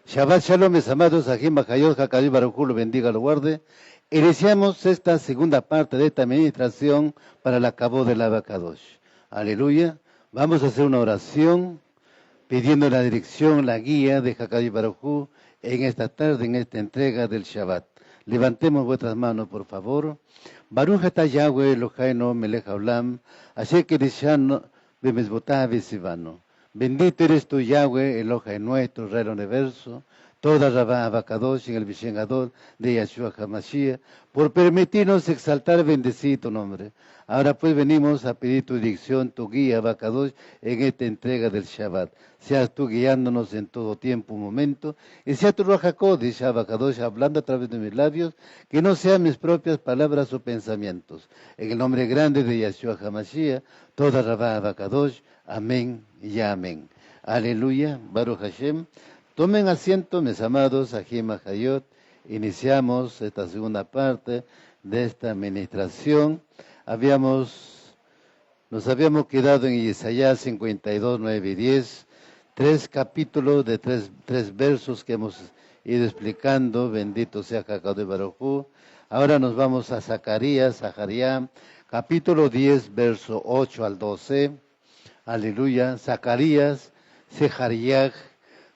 Shabbat Shalom, mis amados, Ajim Bajayot, Hakadí Baruj Hu, lo bendiga, lo guarde. Iniciamos esta segunda parte de esta administración para la Cabo de la Kadosh. Aleluya. Vamos a hacer una oración pidiendo la dirección, la guía de Hakadí Baruj Hu en esta tarde, en esta entrega del Shabbat. Levantemos vuestras manos, por favor. Baruch atah Yahweh Eloheinu melech haolam, asher kedishanu bemizvotah v'sivanu. Bendito eres tú, Yahweh, Elohim nuestro, Rey del universo, toda Rabá Abacadosh en el Vishengador de Yahshua HaMashiach, por permitirnos exaltar y bendecir tu nombre. Ahora pues venimos a pedir tu dirección, tu guía, Abacadosh, en esta entrega del Shabbat. Seas tú guiándonos en todo tiempo, un momento, y sea tu Ruach HaKodesh, Abacadosh, hablando a través de mis labios, que no sean mis propias palabras o pensamientos. En el nombre grande de Yahshua HaMashiach, toda Rabá Abacadosh, amén y amén. Aleluya, Baruch Hashem. Tomen asiento, mis amados, Ajim Hayot. Iniciamos esta segunda parte de esta administración. Nos habíamos quedado en Isaías 52, 9 y 10, 3 capítulos de tres versos que hemos ido explicando. Bendito sea Hakadé Baruj Hu. Ahora nos vamos a Zacarías, capítulo 10, verso 8 al 12. Aleluya. Zacarías, Sehariah,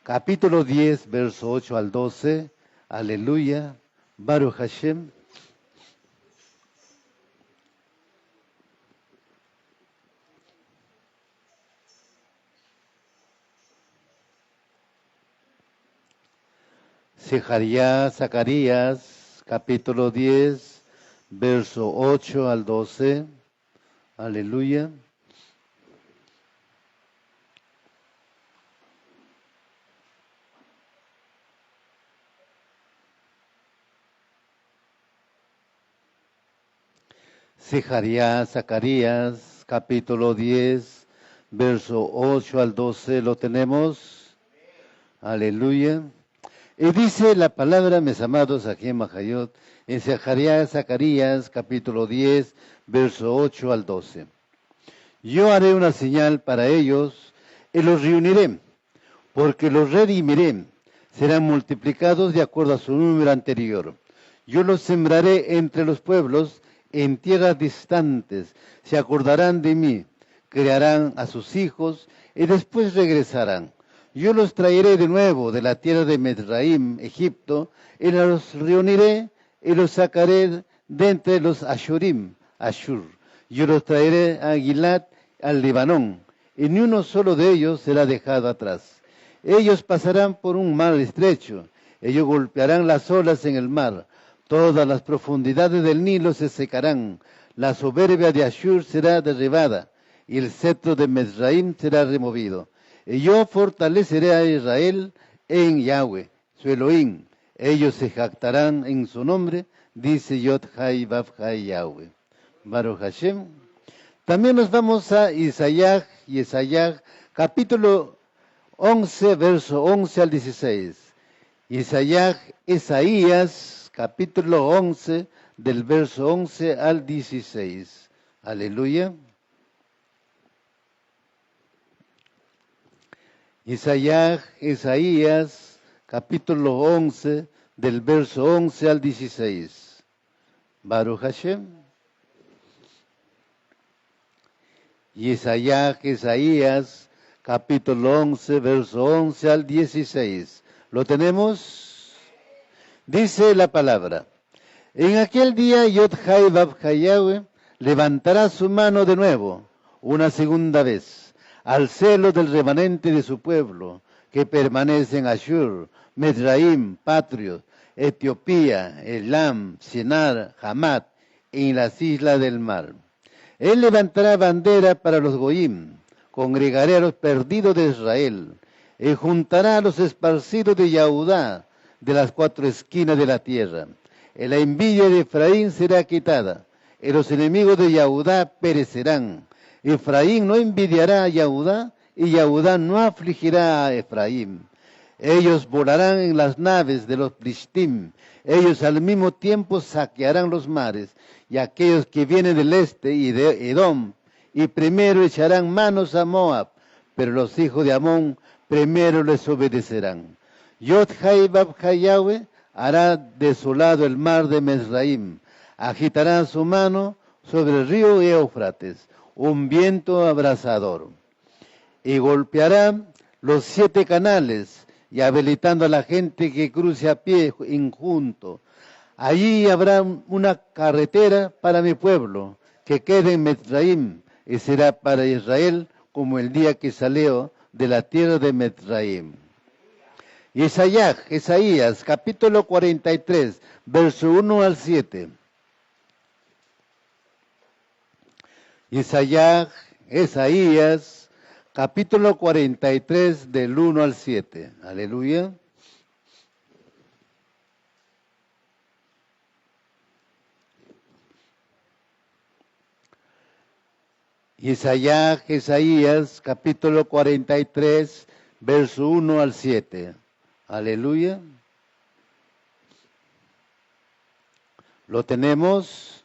capítulo 10, verso 8 al 12. Aleluya. Baruch Hashem. Sehariah, Zacarías, capítulo 10, verso 8 al 12. Aleluya. Sehariah, Zacarías, capítulo 10, verso 8 al 12, ¿lo tenemos? Aleluya. Y dice la palabra, mis amados, aquí en Mahayot, en Sehariah, Zacarías, capítulo 10, verso 8 al 12. Yo haré una señal para ellos y los reuniré, porque los redimiré, serán multiplicados de acuerdo a su número anterior. Yo los sembraré entre los pueblos, en tierras distantes, se acordarán de mí, crearán a sus hijos y después regresarán. Yo los traeré de nuevo de la tierra de Mizraim, Egipto, y los reuniré y los sacaré de entre los Ashurim, Ashur. Yo los traeré a Gilad, al Libanón, y ni uno solo de ellos será dejado atrás. Ellos pasarán por un mar estrecho, ellos golpearán las olas en el mar. Todas las profundidades del Nilo se secarán, la soberbia de Ashur será derribada, y el cetro de Mizraim será removido. Y yo fortaleceré a Israel en Yahweh, su Elohim. Ellos se jactarán en su nombre, dice Yod Hai Vav Hai Yahweh. Baruch Hashem. También nos vamos a Isaías, capítulo 11, verso 11 al 16. Isaías, capítulo 11, del verso 11 al 16. Aleluya. Isaías, capítulo 11, del verso 11 al 16. Baruch Hashem. Isaías, capítulo 11, verso 11 al 16. ¿Lo tenemos? Dice la palabra. En aquel día Yod Hai Vav Hai Yahweh levantará su mano de nuevo, una segunda vez, al celo del remanente de su pueblo, que permanece en Ashur, Mizraim, Patrios, Etiopía, Elam, Sinar, Hamat, en las islas del mar. Él levantará bandera para los Goyim, congregará a los perdidos de Israel, y juntará a los esparcidos de Yahudá, de las cuatro esquinas de la tierra. Y la envidia de Efraín será quitada, y los enemigos de Yahudá perecerán. Efraín no envidiará a Yahudá, y Yahudá no afligirá a Efraín. Ellos volarán en las naves de los Plishtim, ellos al mismo tiempo saquearán los mares, y aquellos que vienen del este y de Edom, y primero echarán manos a Moab, pero los hijos de Amón primero les obedecerán. Yod Hai Bab Hai Yahweh hará desolado el mar de Mesraim, agitará su mano sobre el río Éufrates, un viento abrasador, y golpeará los 7 canales, y habilitando a la gente que cruce a pie injunto. Allí habrá una carretera para mi pueblo, que quede en Mesraim, y será para Israel como el día que salió de la tierra de Mesraim. Isaías, capítulo 43, verso 1 al 7. Isaías, capítulo 43, del 1 al 7. Aleluya. Isaías, capítulo 43, verso 1 al 7. Aleluya. Lo tenemos.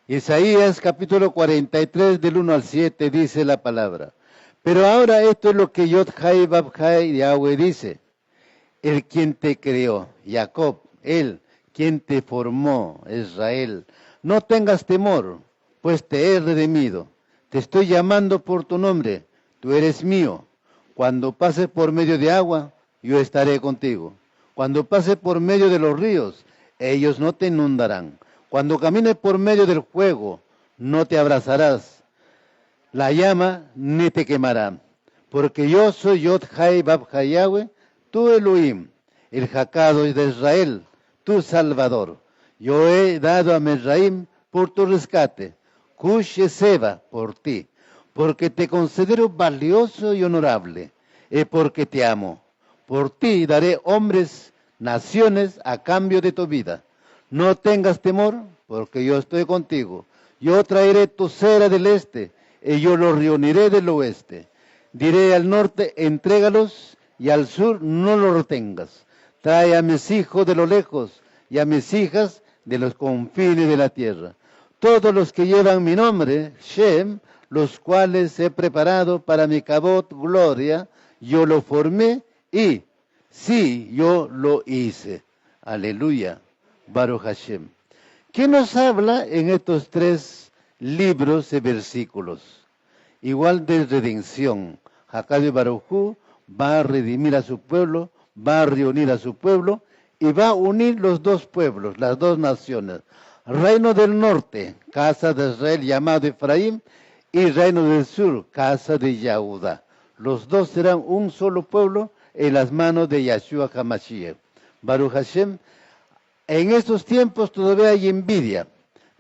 Isaías, capítulo 43, del 1 al 7, dice la palabra. Pero ahora esto es lo que Yod Hai Bab Hai Yahweh dice. El quien te creó, Jacob, él quien te formó, Israel. No tengas temor, pues te he redimido. Te estoy llamando por tu nombre, tú eres mío. Cuando pases por medio de agua, yo estaré contigo. Cuando pases por medio de los ríos, ellos no te inundarán. Cuando camines por medio del fuego, no te abrazarás. La llama ni te quemará. Porque yo soy Yod Hai Bab Hai Yahweh, tu Elohim, el jacado de Israel, tu Salvador. Yo he dado a Mesraim por tu rescate, Cush y Seba por ti, porque te considero valioso y honorable, y porque te amo. Por ti daré hombres, naciones, a cambio de tu vida. No tengas temor, porque yo estoy contigo. Yo traeré tu cera del este, y yo los reuniré del oeste. Diré al norte, entrégalos, y al sur no los retengas. Trae a mis hijos de lo lejos, y a mis hijas de los confines de la tierra. Todos los que llevan mi nombre, Shem, los cuales he preparado para mi cabot gloria, yo lo formé y sí, yo lo hice. Aleluya. Baruch Hashem. ¿Qué nos habla en estos 3 libros y versículos? Igual de redención. Hakad Baruj Hu va a redimir a su pueblo, va a reunir a su pueblo y va a unir los 2 pueblos, las 2 naciones. Reino del norte, casa de Israel llamado Efraín, y reino del sur, casa de Yahudá. Los 2 serán un solo pueblo en las manos de Yahshua HaMashiach. Baruch Hashem. En estos tiempos todavía hay envidia,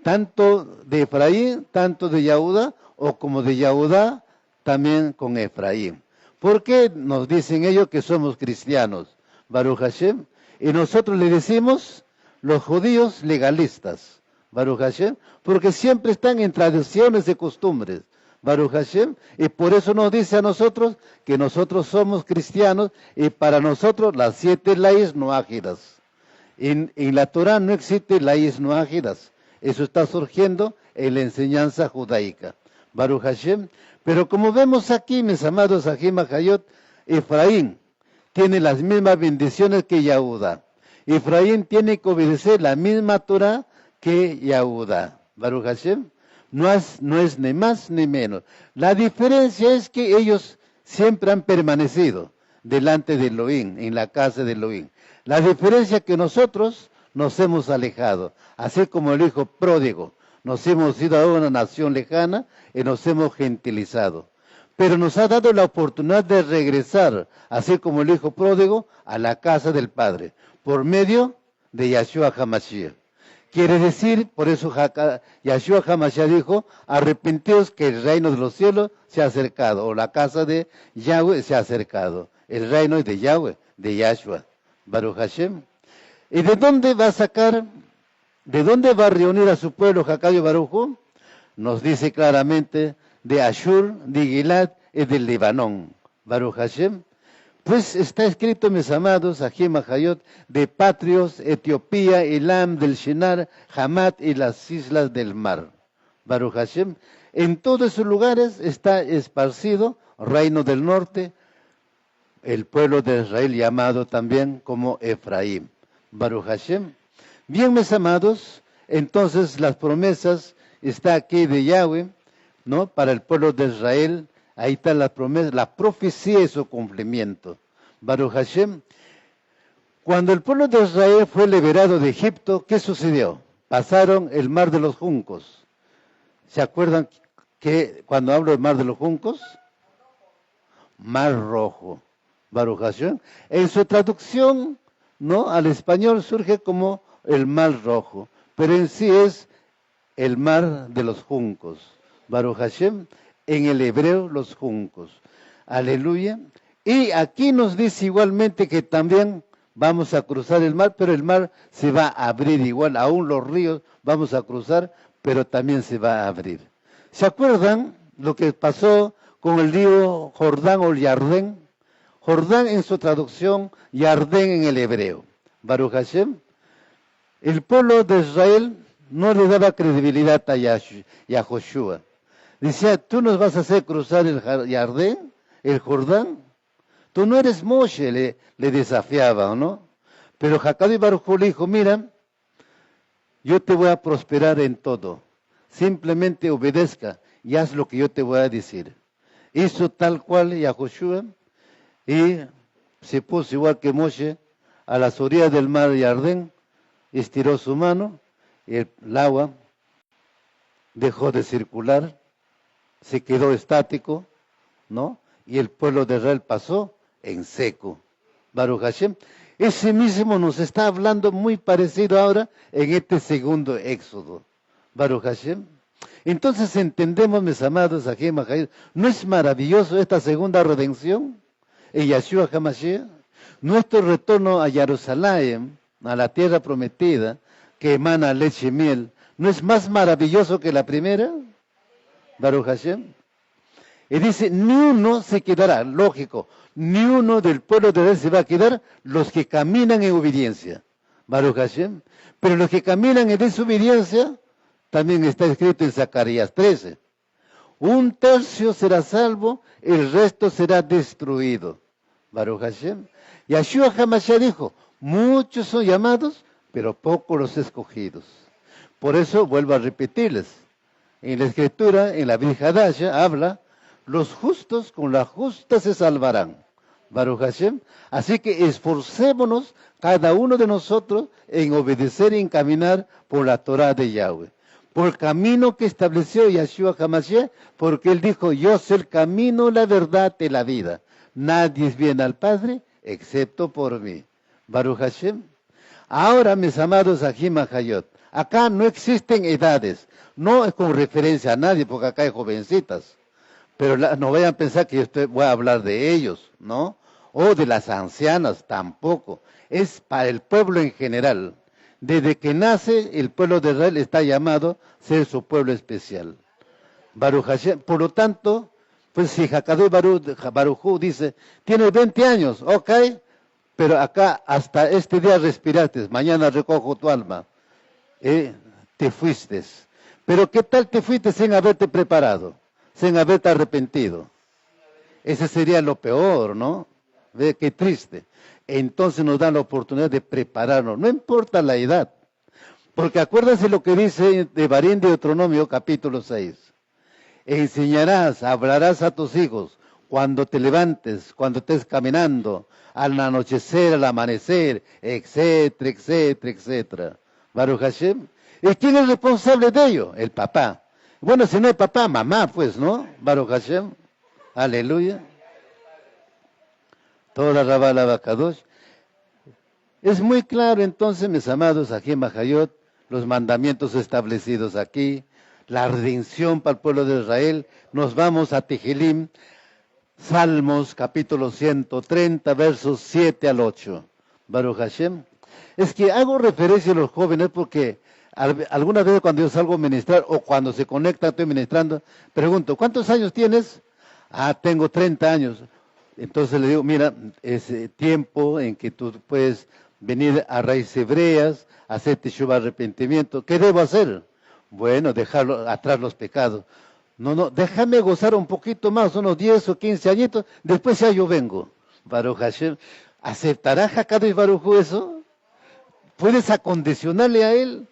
tanto de Efraín, tanto de Yahudá, o como de Yahudá, también con Efraín. ¿Por qué nos dicen ellos que somos cristianos? Baruch Hashem. Y nosotros le decimos los judíos legalistas. Baruch Hashem. Porque siempre están en tradiciones y costumbres. Baruch Hashem. Y por eso nos dice a nosotros que nosotros somos cristianos y para nosotros las 7 leyes noágidas. En la Torah no existe leyes noágidas. Eso está surgiendo en la enseñanza judaica. Baruch Hashem. Pero como vemos aquí, mis amados Ajim Hayot, Efraín tiene las mismas bendiciones que Yahudá. Efraín tiene que obedecer la misma Torah que Yahudá. Baruch Hashem. No es ni más ni menos. La diferencia es que ellos siempre han permanecido delante de Elohim, en la casa de Elohim. La diferencia es que nosotros nos hemos alejado, así como el hijo pródigo. Nos hemos ido a una nación lejana y nos hemos gentilizado. Pero nos ha dado la oportunidad de regresar, así como el hijo pródigo, a la casa del Padre, por medio de Yahshua HaMashiach. Quiere decir, por eso Yahshua HaMashiach dijo, arrepentidos que el reino de los cielos se ha acercado, o la casa de Yahweh se ha acercado. El reino es de Yahweh, de Yahshua. Baruch Hashem. ¿Y de dónde va a sacar, de dónde va a reunir a su pueblo Hakad Baruj Hu? Nos dice claramente, de Ashur, de Gilad y del Libanón. Baruch Hashem. Pues está escrito, mis amados, Ajim Hayot, de Patrios, Etiopía, Elam, del Shinar, Hamat y las islas del mar. Baruch Hashem. En todos esos lugares está esparcido, reino del norte, el pueblo de Israel llamado también como Efraín. Baruch Hashem. Bien, mis amados, entonces las promesas está aquí de Yahweh, ¿no? Para el pueblo de Israel, ahí está la promesa, la profecía y su cumplimiento. Baruch Hashem. Cuando el pueblo de Israel fue liberado de Egipto, ¿qué sucedió? Pasaron el mar de los juncos. ¿Se acuerdan que cuando hablo del mar de los juncos? Mar Rojo. Baruch Hashem. En su traducción, ¿no?, al español surge como el mar rojo, pero en sí es el mar de los juncos. Baruch Hashem, en el hebreo los juncos. Aleluya. Y aquí nos dice igualmente que también vamos a cruzar el mar, pero el mar se va a abrir igual, aún los ríos vamos a cruzar, pero también se va a abrir. ¿Se acuerdan lo que pasó con el río Jordán o el Yardén? Jordán en su traducción, Yardén en el hebreo. Baruch Hashem. El pueblo de Israel no le daba credibilidad a Joshua. Decía, tú nos vas a hacer cruzar el Yardén, el Jordán. Tú no eres Moshe, le desafiaba, ¿o no? Pero Jacob y Baruj le dijo, mira, yo te voy a prosperar en todo. Simplemente obedezca y haz lo que yo te voy a decir. Hizo tal cual Yahoshua y se puso igual que Moshe a las orillas del mar Yardén, estiró su mano y el agua dejó de circular, se quedó estático, ¿no? Y el pueblo de Israel pasó en seco. Baruch Hashem. Ese mismo nos está hablando muy parecido ahora en este segundo éxodo. Baruch Hashem. Entonces entendemos, mis amados, aquí ¿no es maravilloso esta segunda redención en Yeshua HaMashiach? Nuestro retorno a Jerusalén, a la tierra prometida, que emana leche y miel, ¿no es más maravilloso que la primera? Baruch Hashem. Y dice, ni uno se quedará, lógico, ni uno del pueblo de Israel se va a quedar, los que caminan en obediencia. Baruch Hashem. Pero los que caminan en desobediencia, también está escrito en Zacarías 13. 1/3 será salvo, el resto será destruido. Baruch Hashem. Yeshua HaMashiach dijo, muchos son llamados, pero pocos los escogidos. Por eso vuelvo a repetirles. En la Escritura, en la Brit Hadasha, habla, los justos con la justa se salvarán. Baruch Hashem. Así que esforcémonos cada uno de nosotros en obedecer y en caminar por la Torah de Yahweh. Por el camino que estableció Yeshua HaMashiach, porque Él dijo, yo soy el camino, la verdad y la vida. Nadie viene al Padre excepto por mí. Baruch Hashem. Ahora, mis amados Ajim Hayot, acá no existen edades. No es con referencia a nadie, porque acá hay jovencitas. Pero no vayan a pensar que yo voy a hablar de ellos, ¿no? O de las ancianas, tampoco. Es para el pueblo en general. Desde que nace, el pueblo de Israel está llamado a ser su pueblo especial. Baruch Hashem. Por lo tanto, pues si Hakadoi Baruj dice, tienes 20 años, ok, pero acá hasta este día respiraste, mañana recojo tu alma. Te fuiste. Pero ¿qué tal te fuiste sin haberte preparado? Sin haberte arrepentido? Ese sería lo peor, ¿no? Ve qué triste. Entonces nos dan la oportunidad de prepararnos, no importa la edad. Porque acuérdense lo que dice Devarim de Deuteronomio capítulo 6. Enseñarás, hablarás a tus hijos cuando te levantes, cuando estés caminando, al anochecer, al amanecer, etcétera, etcétera, etcétera. Baruch Hashem. ¿Y quién es responsable de ello? El papá. Bueno, si no hay papá, mamá, pues, ¿no? Baruch Hashem. Aleluya. Toda la Rabá la Kadosh. Es muy claro entonces, mis amados, aquí en Mahayot, los mandamientos establecidos aquí, la redención para el pueblo de Israel. Nos vamos a Tehilim, Salmos, capítulo 130, versos 7 al 8. Baruch Hashem. Es que hago referencia a los jóvenes porque algunas veces cuando yo salgo a ministrar o cuando se conecta, estoy ministrando, pregunto, ¿cuántos años tienes? Tengo 30 años. Entonces le digo, mira, es tiempo en que tú puedes venir a raíces hebreas, hacer teshuva, arrepentimiento. ¿Qué debo hacer? Bueno, dejar atrás los pecados. No, no, déjame gozar un poquito más, unos 10 o 15 añitos, después ya yo vengo. Baruch Hashem, ¿aceptará Hakadosh Baruj Hu eso? ¿Puedes acondicionarle a él?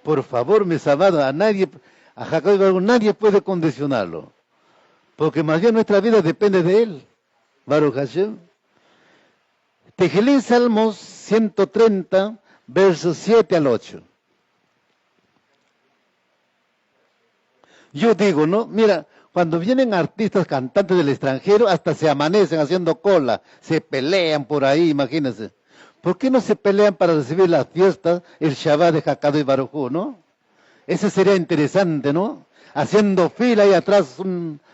Por favor, mis amados, a Hakadosh Baruj Hu nadie puede condicionarlo. Porque más bien nuestra vida depende de él. Baruch Hashem. Tejilín Salmos 130, versos 7 al 8. Yo digo, ¿no? Mira, cuando vienen artistas, cantantes del extranjero, hasta se amanecen haciendo cola, se pelean por ahí, imagínense. ¿Por qué no se pelean para recibir las fiestas, el Shabbat de Hakadosh Baruj Hu, no? Eso sería interesante, ¿no? Haciendo fila ahí atrás,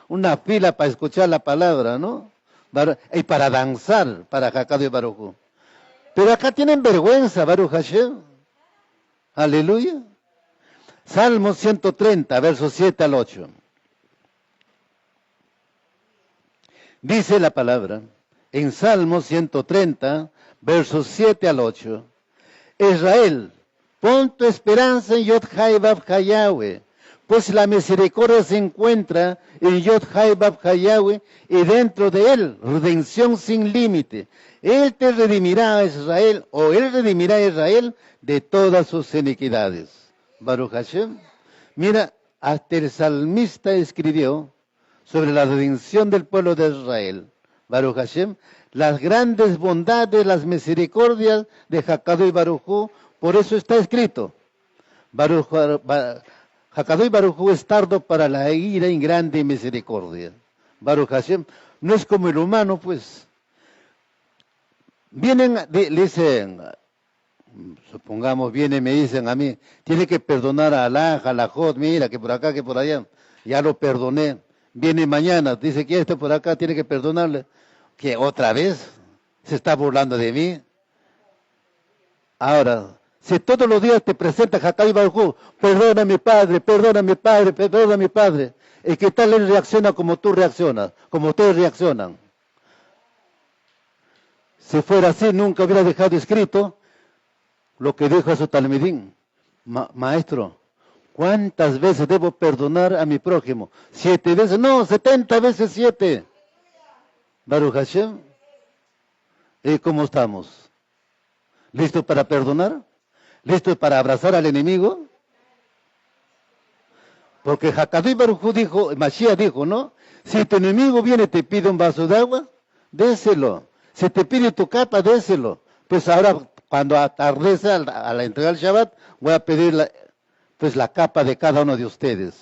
una fila para escuchar la palabra, ¿no? Y para danzar para Hakadosh Baruj Hu. Pero acá tienen vergüenza, Baruch Hashem. Aleluya. Salmo 130, versos 7 al 8. Dice la palabra, en Salmo 130, versos 7 al 8. Israel, pon tu esperanza en Yod-Hai Vav-Hai Yahweh, pues la misericordia se encuentra en Yod-Hai Vav-Hai Yahweh, y dentro de él, redención sin límite. Él te redimirá a Israel, o él redimirá a Israel de todas sus iniquidades. Baruch Hashem. Mira, hasta el salmista escribió sobre la redención del pueblo de Israel. Baruch Hashem, las grandes bondades, las misericordias de Hakadosh Baruj Hu, por eso está escrito. Hakadosh Baruj Hu es tardo para la ira y grande misericordia. Baruch Hashem, no es como el humano, pues. Vienen, le dicen, supongamos, vienen, me dicen a mí, tiene que perdonar a Alá, a la Jod, mira, que por acá, que por allá, ya lo perdoné. Viene mañana, dice que este por acá tiene que perdonarle. ¿Que otra vez? ¿Se está burlando de mí? Ahora, si todos los días te presenta Hakadosh Baruj Hu, perdona a mi padre, perdona a mi padre, perdona a mi padre, ¿y qué tal él reacciona como tú reaccionas, como ustedes reaccionan? Si fuera así, nunca hubiera dejado escrito lo que dijo a su talmidín. Maestro, ¿cuántas veces debo perdonar a mi prójimo? 7 veces, no, 70 veces 7. Baruch Hashem. ¿Y cómo estamos? ¿Listos para perdonar? ¿Listos para abrazar al enemigo? Porque Hakadosh Baruj Hu dijo, Mashiach dijo, ¿no? Si tu enemigo viene y te pide un vaso de agua, déselo. Si te pide tu capa, déselo. Pues ahora, cuando atardece a la entrega del Shabbat, voy a pedir la capa de cada uno de ustedes.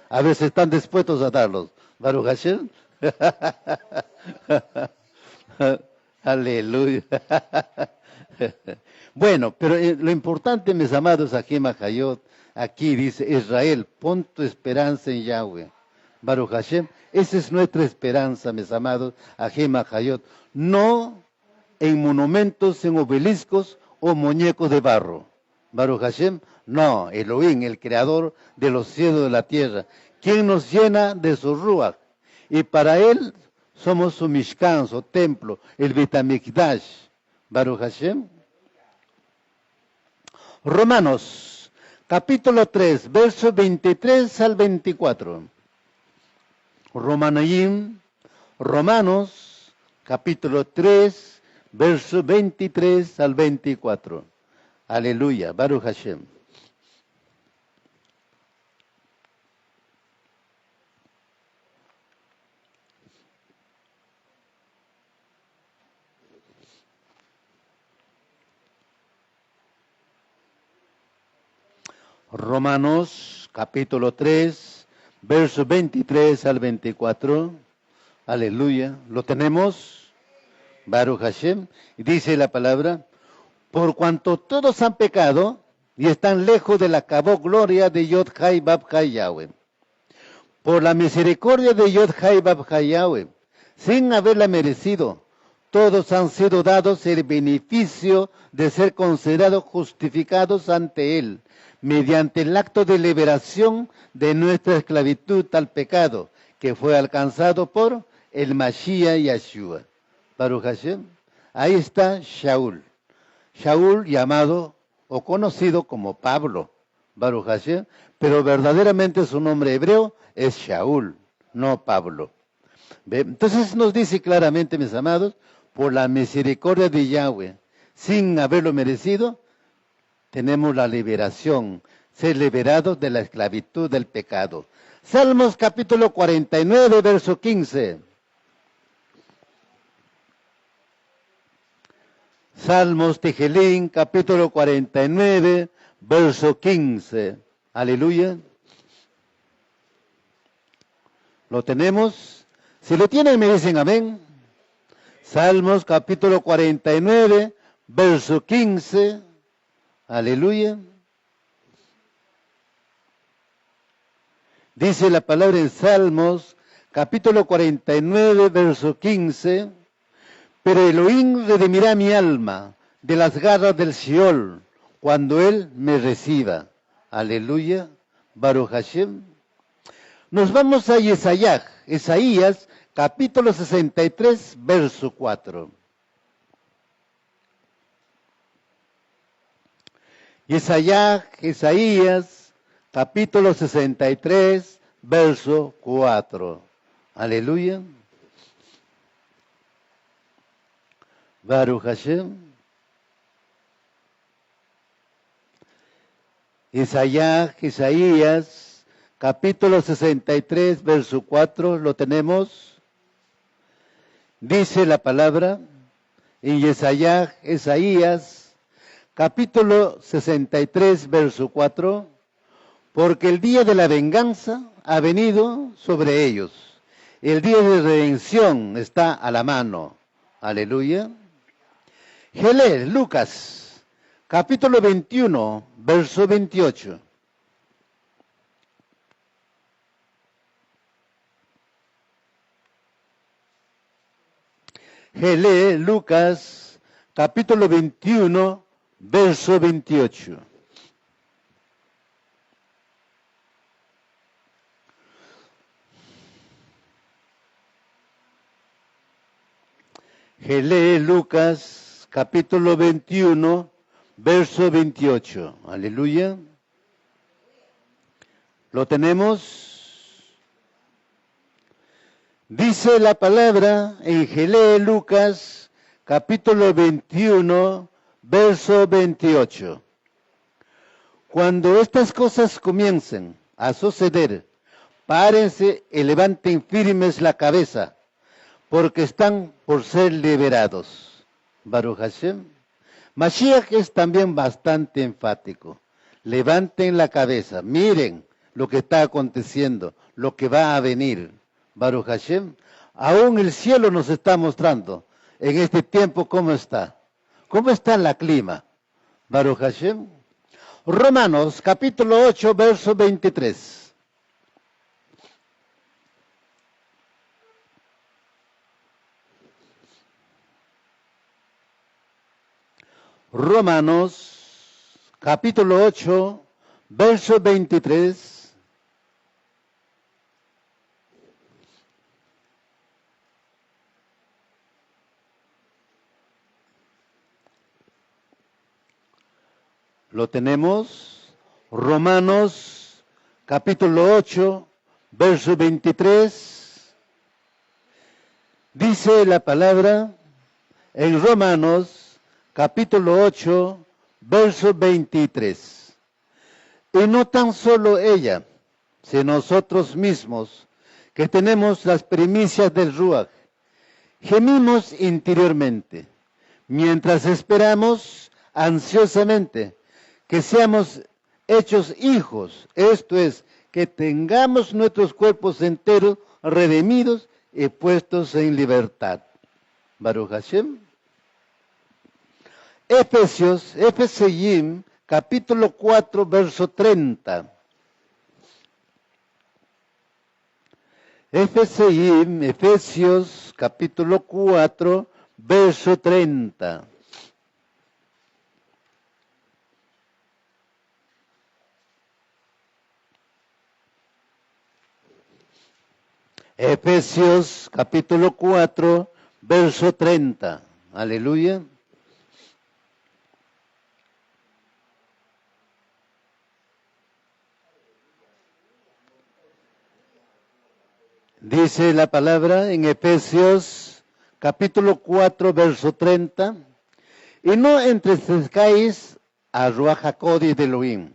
A ver si están dispuestos a darlos. Baruch Hashem. Aleluya. Bueno, pero lo importante, mis amados, aquí Mahayot, aquí dice, Israel, pon tu esperanza en Yahweh. Baruch Hashem, esa es nuestra esperanza, mis amados, aquí Mahayot. No en monumentos, en obeliscos o muñecos de barro. Baruch Hashem, no, Elohim, el creador de los cielos y de la tierra, quien nos llena de su ruach. Y para él somos su mishkan, su templo, el Beit HaMikdash. Baruch Hashem. Romanos, capítulo 3, versos 23 al 24. Romanos, capítulo 3, versos 23 al 24. Aleluya, Baruch Hashem. Romanos, capítulo 3, versos 23 al 24. Aleluya. ¿Lo tenemos? Baruch Hashem. Dice la palabra, por cuanto todos han pecado y están lejos de la gloria de Yod-Hai Vav-Hai Yahweh. Por la misericordia de Yod-Hai Vav-Hai Yahweh, sin haberla merecido, todos han sido dados el beneficio de ser considerados justificados ante Él, mediante el acto de liberación de nuestra esclavitud al pecado, que fue alcanzado por el Mashiach Yeshua. Baruch Hashem. Ahí está Shaul. Shaul llamado o conocido como Pablo. Baruch Hashem. Pero verdaderamente su nombre hebreo es Shaul. no Pablo. ¿Ve? Entonces nos dice claramente, mis amados, por la misericordia de Yahweh, sin haberlo merecido, tenemos la liberación, ser liberados de la esclavitud del pecado. Salmos capítulo 49, verso 15. Salmos Tejelín, capítulo 49, verso 15. Aleluya. ¿Lo tenemos? Si lo tienen, me dicen amén. Salmos capítulo 49, verso 15. Aleluya. Dice la palabra en Salmos capítulo 49, verso 15. Pero Elohim redimirá mi alma de las garras del Sheol cuando Él me reciba. Aleluya. Baruch Hashem. Nos vamos a Isaías, capítulo 63, verso 4. Isaías, capítulo 63, verso 4. Aleluya. Baruch Hashem. Isaías, capítulo 63, verso 4, ¿lo tenemos? Dice la palabra en Isaías, capítulo 63, verso 4, porque el día de la venganza ha venido sobre ellos. El día de redención está a la mano. Aleluya. Lucas, capítulo 21, verso 28. Lucas, capítulo 21, verso 28. Lucas, capítulo 21, verso 28. Aleluya. ¿Lo tenemos? Dice la palabra en Lucas, capítulo 21, verso 28. Cuando estas cosas comiencen a suceder, párense y levanten firmes la cabeza, porque están por ser liberados. Baruch Hashem. Mashiach es también bastante enfático. Levanten la cabeza, miren lo que está aconteciendo, lo que va a venir. Baruch Hashem. Aún el cielo nos está mostrando en este tiempo cómo está. ¿Cómo está el clima? Baruch Hashem. Romanos capítulo 8, verso 23. Romanos, capítulo 8, verso 23. ¿Lo tenemos? Romanos, capítulo 8, verso 23. Dice la palabra en Romanos, capítulo 8, verso 23. Y no tan solo ella, sino nosotros mismos, que tenemos las primicias del Ruach, gemimos interiormente, mientras esperamos ansiosamente que seamos hechos hijos, esto es, que tengamos nuestros cuerpos enteros redimidos y puestos en libertad. Baruch Hashem. Efesios, capítulo 4, verso 30. Efesios, capítulo 4, verso 30. Efesios, capítulo 4, verso 30. Aleluya. Dice la palabra en Efesios capítulo 4, verso 30, y no entristezcáis a Ruach HaKodesh de Elohim,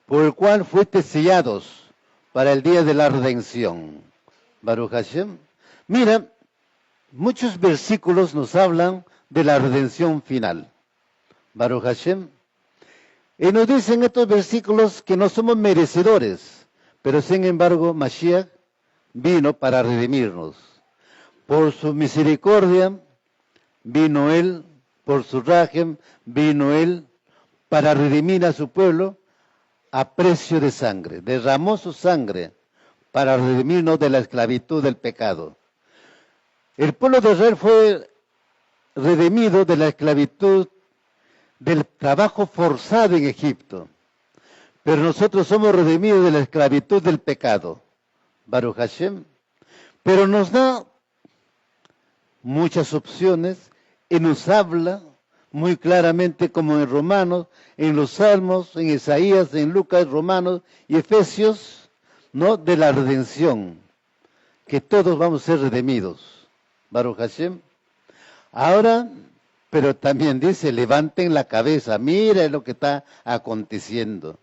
por el cual fuiste sellados para el día de la redención. Baruch Hashem. Mira, muchos versículos nos hablan de la redención final. Baruch Hashem. Y nos dicen estos versículos que no somos merecedores, pero sin embargo Mashiach vino para redimirnos. Por su misericordia vino Él, por su rajem vino Él para redimir a su pueblo a precio de sangre. Derramó su sangre para redimirnos de la esclavitud del pecado. El pueblo de Israel fue redimido de la esclavitud del trabajo forzado en Egipto. Pero nosotros somos redimidos de la esclavitud del pecado. Baruch Hashem. Pero nos da muchas opciones y nos habla muy claramente, como en Romanos, en los Salmos, en Isaías, en Lucas, Romanos y Efesios, ¿no?, de la redención, que todos vamos a ser redimidos. Baruch Hashem. Ahora, pero también dice, levanten la cabeza, mire lo que está aconteciendo.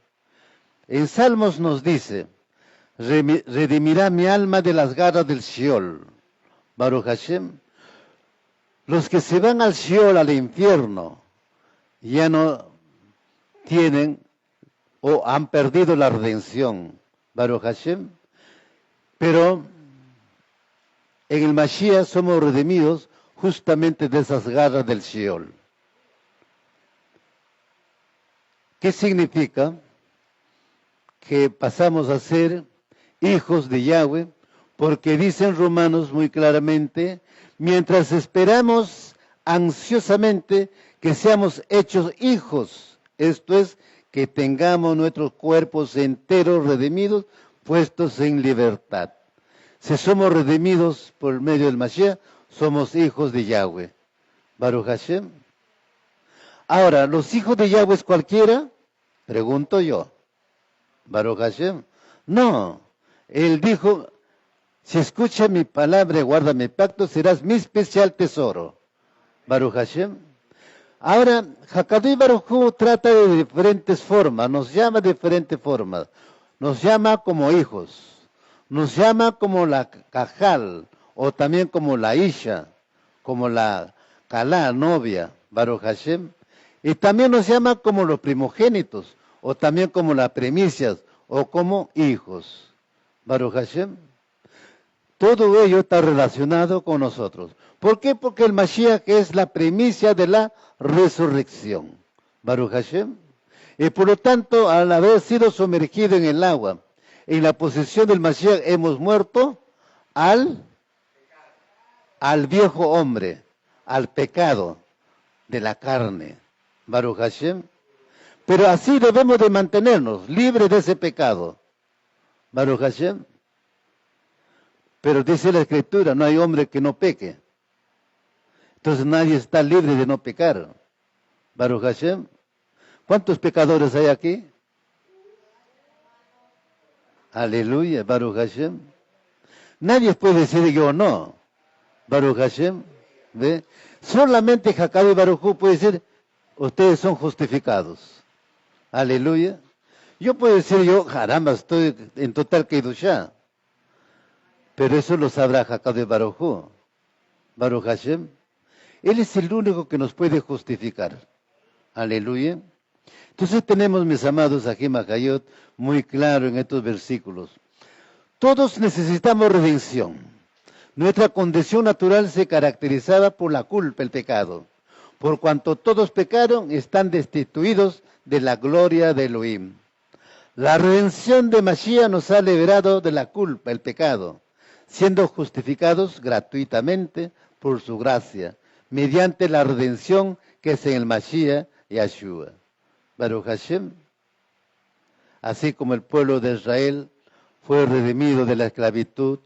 En Salmos nos dice, redimirá mi alma de las garras del Sheol. Baruch Hashem. Los que se van al Sheol, al infierno, ya no tienen o han perdido la redención. Baruch Hashem. Pero en el Mashiach somos redimidos justamente de esas garras del Sheol. ¿Qué significa? Que pasamos a ser hijos de Yahweh, porque dicen Romanos muy claramente, mientras esperamos ansiosamente que seamos hechos hijos, esto es, que tengamos nuestros cuerpos enteros redimidos, puestos en libertad. Si somos redimidos por medio del Mashiach, somos hijos de Yahweh. Baruch Hashem. Ahora, ¿los hijos de Yahweh es cualquiera? Pregunto yo. Baruch Hashem. No. Él dijo, si escucha mi palabra y guarda mi pacto, serás mi especial tesoro. Baruch Hashem. Ahora, Hakadosh Baruj Hu trata de diferentes formas, nos llama de diferentes formas. Nos llama como hijos. Nos llama como la Cajal, o también como la Isha, como la Kalá, novia, Baruch Hashem. Y también nos llama como los primogénitos, o también como las primicias, o como hijos. Baruch Hashem. Todo ello está relacionado con nosotros. ¿Por qué? Porque el Mashiach es la primicia de la resurrección. Baruch Hashem. Y por lo tanto, al haber sido sumergido en el agua, en la posición del Mashiach hemos muerto al viejo hombre, al pecado de la carne. Baruch Hashem. Pero así debemos de mantenernos libres de ese pecado. Baruch Hashem. Pero dice la Escritura, no hay hombre que no peque. Entonces nadie está libre de no pecar. Baruch Hashem. ¿Cuántos pecadores hay aquí? Aleluya, Baruch Hashem. Nadie puede decir yo no. Baruch Hashem. ¿Ve? Solamente Hakadosh Baruj Hu puede decir, ustedes son justificados. Aleluya. Yo puedo decir yo, caramba, estoy en total Kedushá. Pero eso lo sabrá Hakadosh Baruj Hu. Baruch Hashem. Él es el único que nos puede justificar. Aleluya. Entonces tenemos, mis amados, aquí Majayot, muy claro en estos versículos. Todos necesitamos redención. Nuestra condición natural se caracterizaba por la culpa, el pecado. Por cuanto todos pecaron, están destituidos de la gloria de Elohim. La redención de Mashiach nos ha liberado de la culpa, el pecado, siendo justificados gratuitamente por su gracia, mediante la redención que es en el Mashiach Yahshua. Baruch Hashem. Así como el pueblo de Israel fue redimido de la esclavitud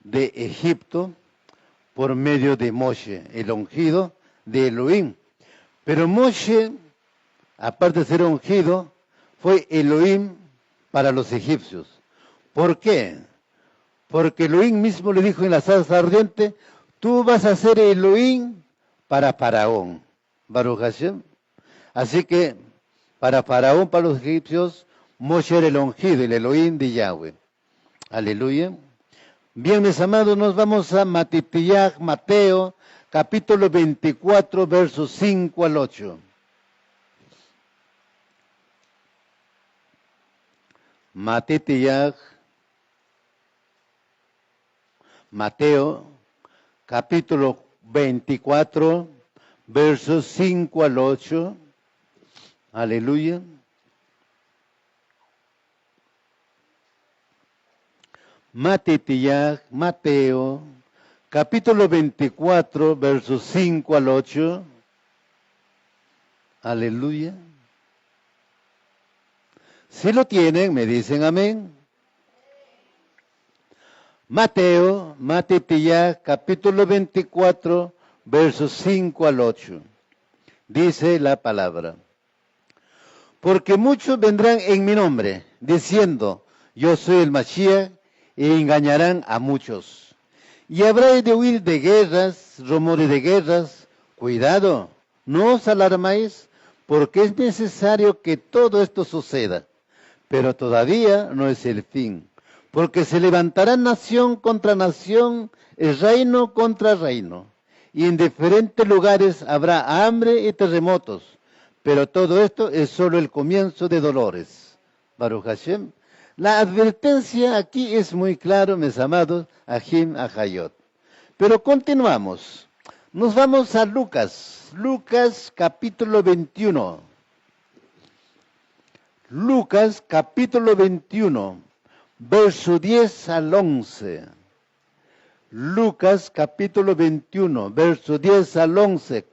de Egipto por medio de Moshe, el ungido de Elohim. Pero Moshe, aparte de ser ungido, fue Elohim para los egipcios. ¿Por qué? Porque Elohim mismo le dijo en la zarza ardiente, tú vas a ser Elohim para Faraón. Baruch Hashem. Así que para Faraón, para los egipcios, Moshe era el ungido, el Elohim de Yahweh. Aleluya. Bien, mis amados, nos vamos a Mateo, capítulo 24, versos 5 al 8. Mateo, capítulo 24, versos 5 al 8. Aleluya. Mateo, capítulo 24, versos 5 al 8. Aleluya. Si lo tienen, me dicen amén. Mateo, capítulo 24, versos 5 al 8. Dice la palabra. Porque muchos vendrán en mi nombre, diciendo, yo soy el Mashiach, y engañarán a muchos. Y habrá de huir de guerras, rumores de guerras. Cuidado, no os alarmáis, porque es necesario que todo esto suceda. Pero todavía no es el fin, porque se levantará nación contra nación, reino contra reino. Y en diferentes lugares habrá hambre y terremotos. Pero todo esto es solo el comienzo de dolores. Baruch Hashem. La advertencia aquí es muy clara, mis amados, Ajim Ajayot. Pero continuamos. Nos vamos a Lucas. Lucas capítulo 21. Lucas capítulo 21, verso 10 al 11. Lucas capítulo 21, verso 10 al 11,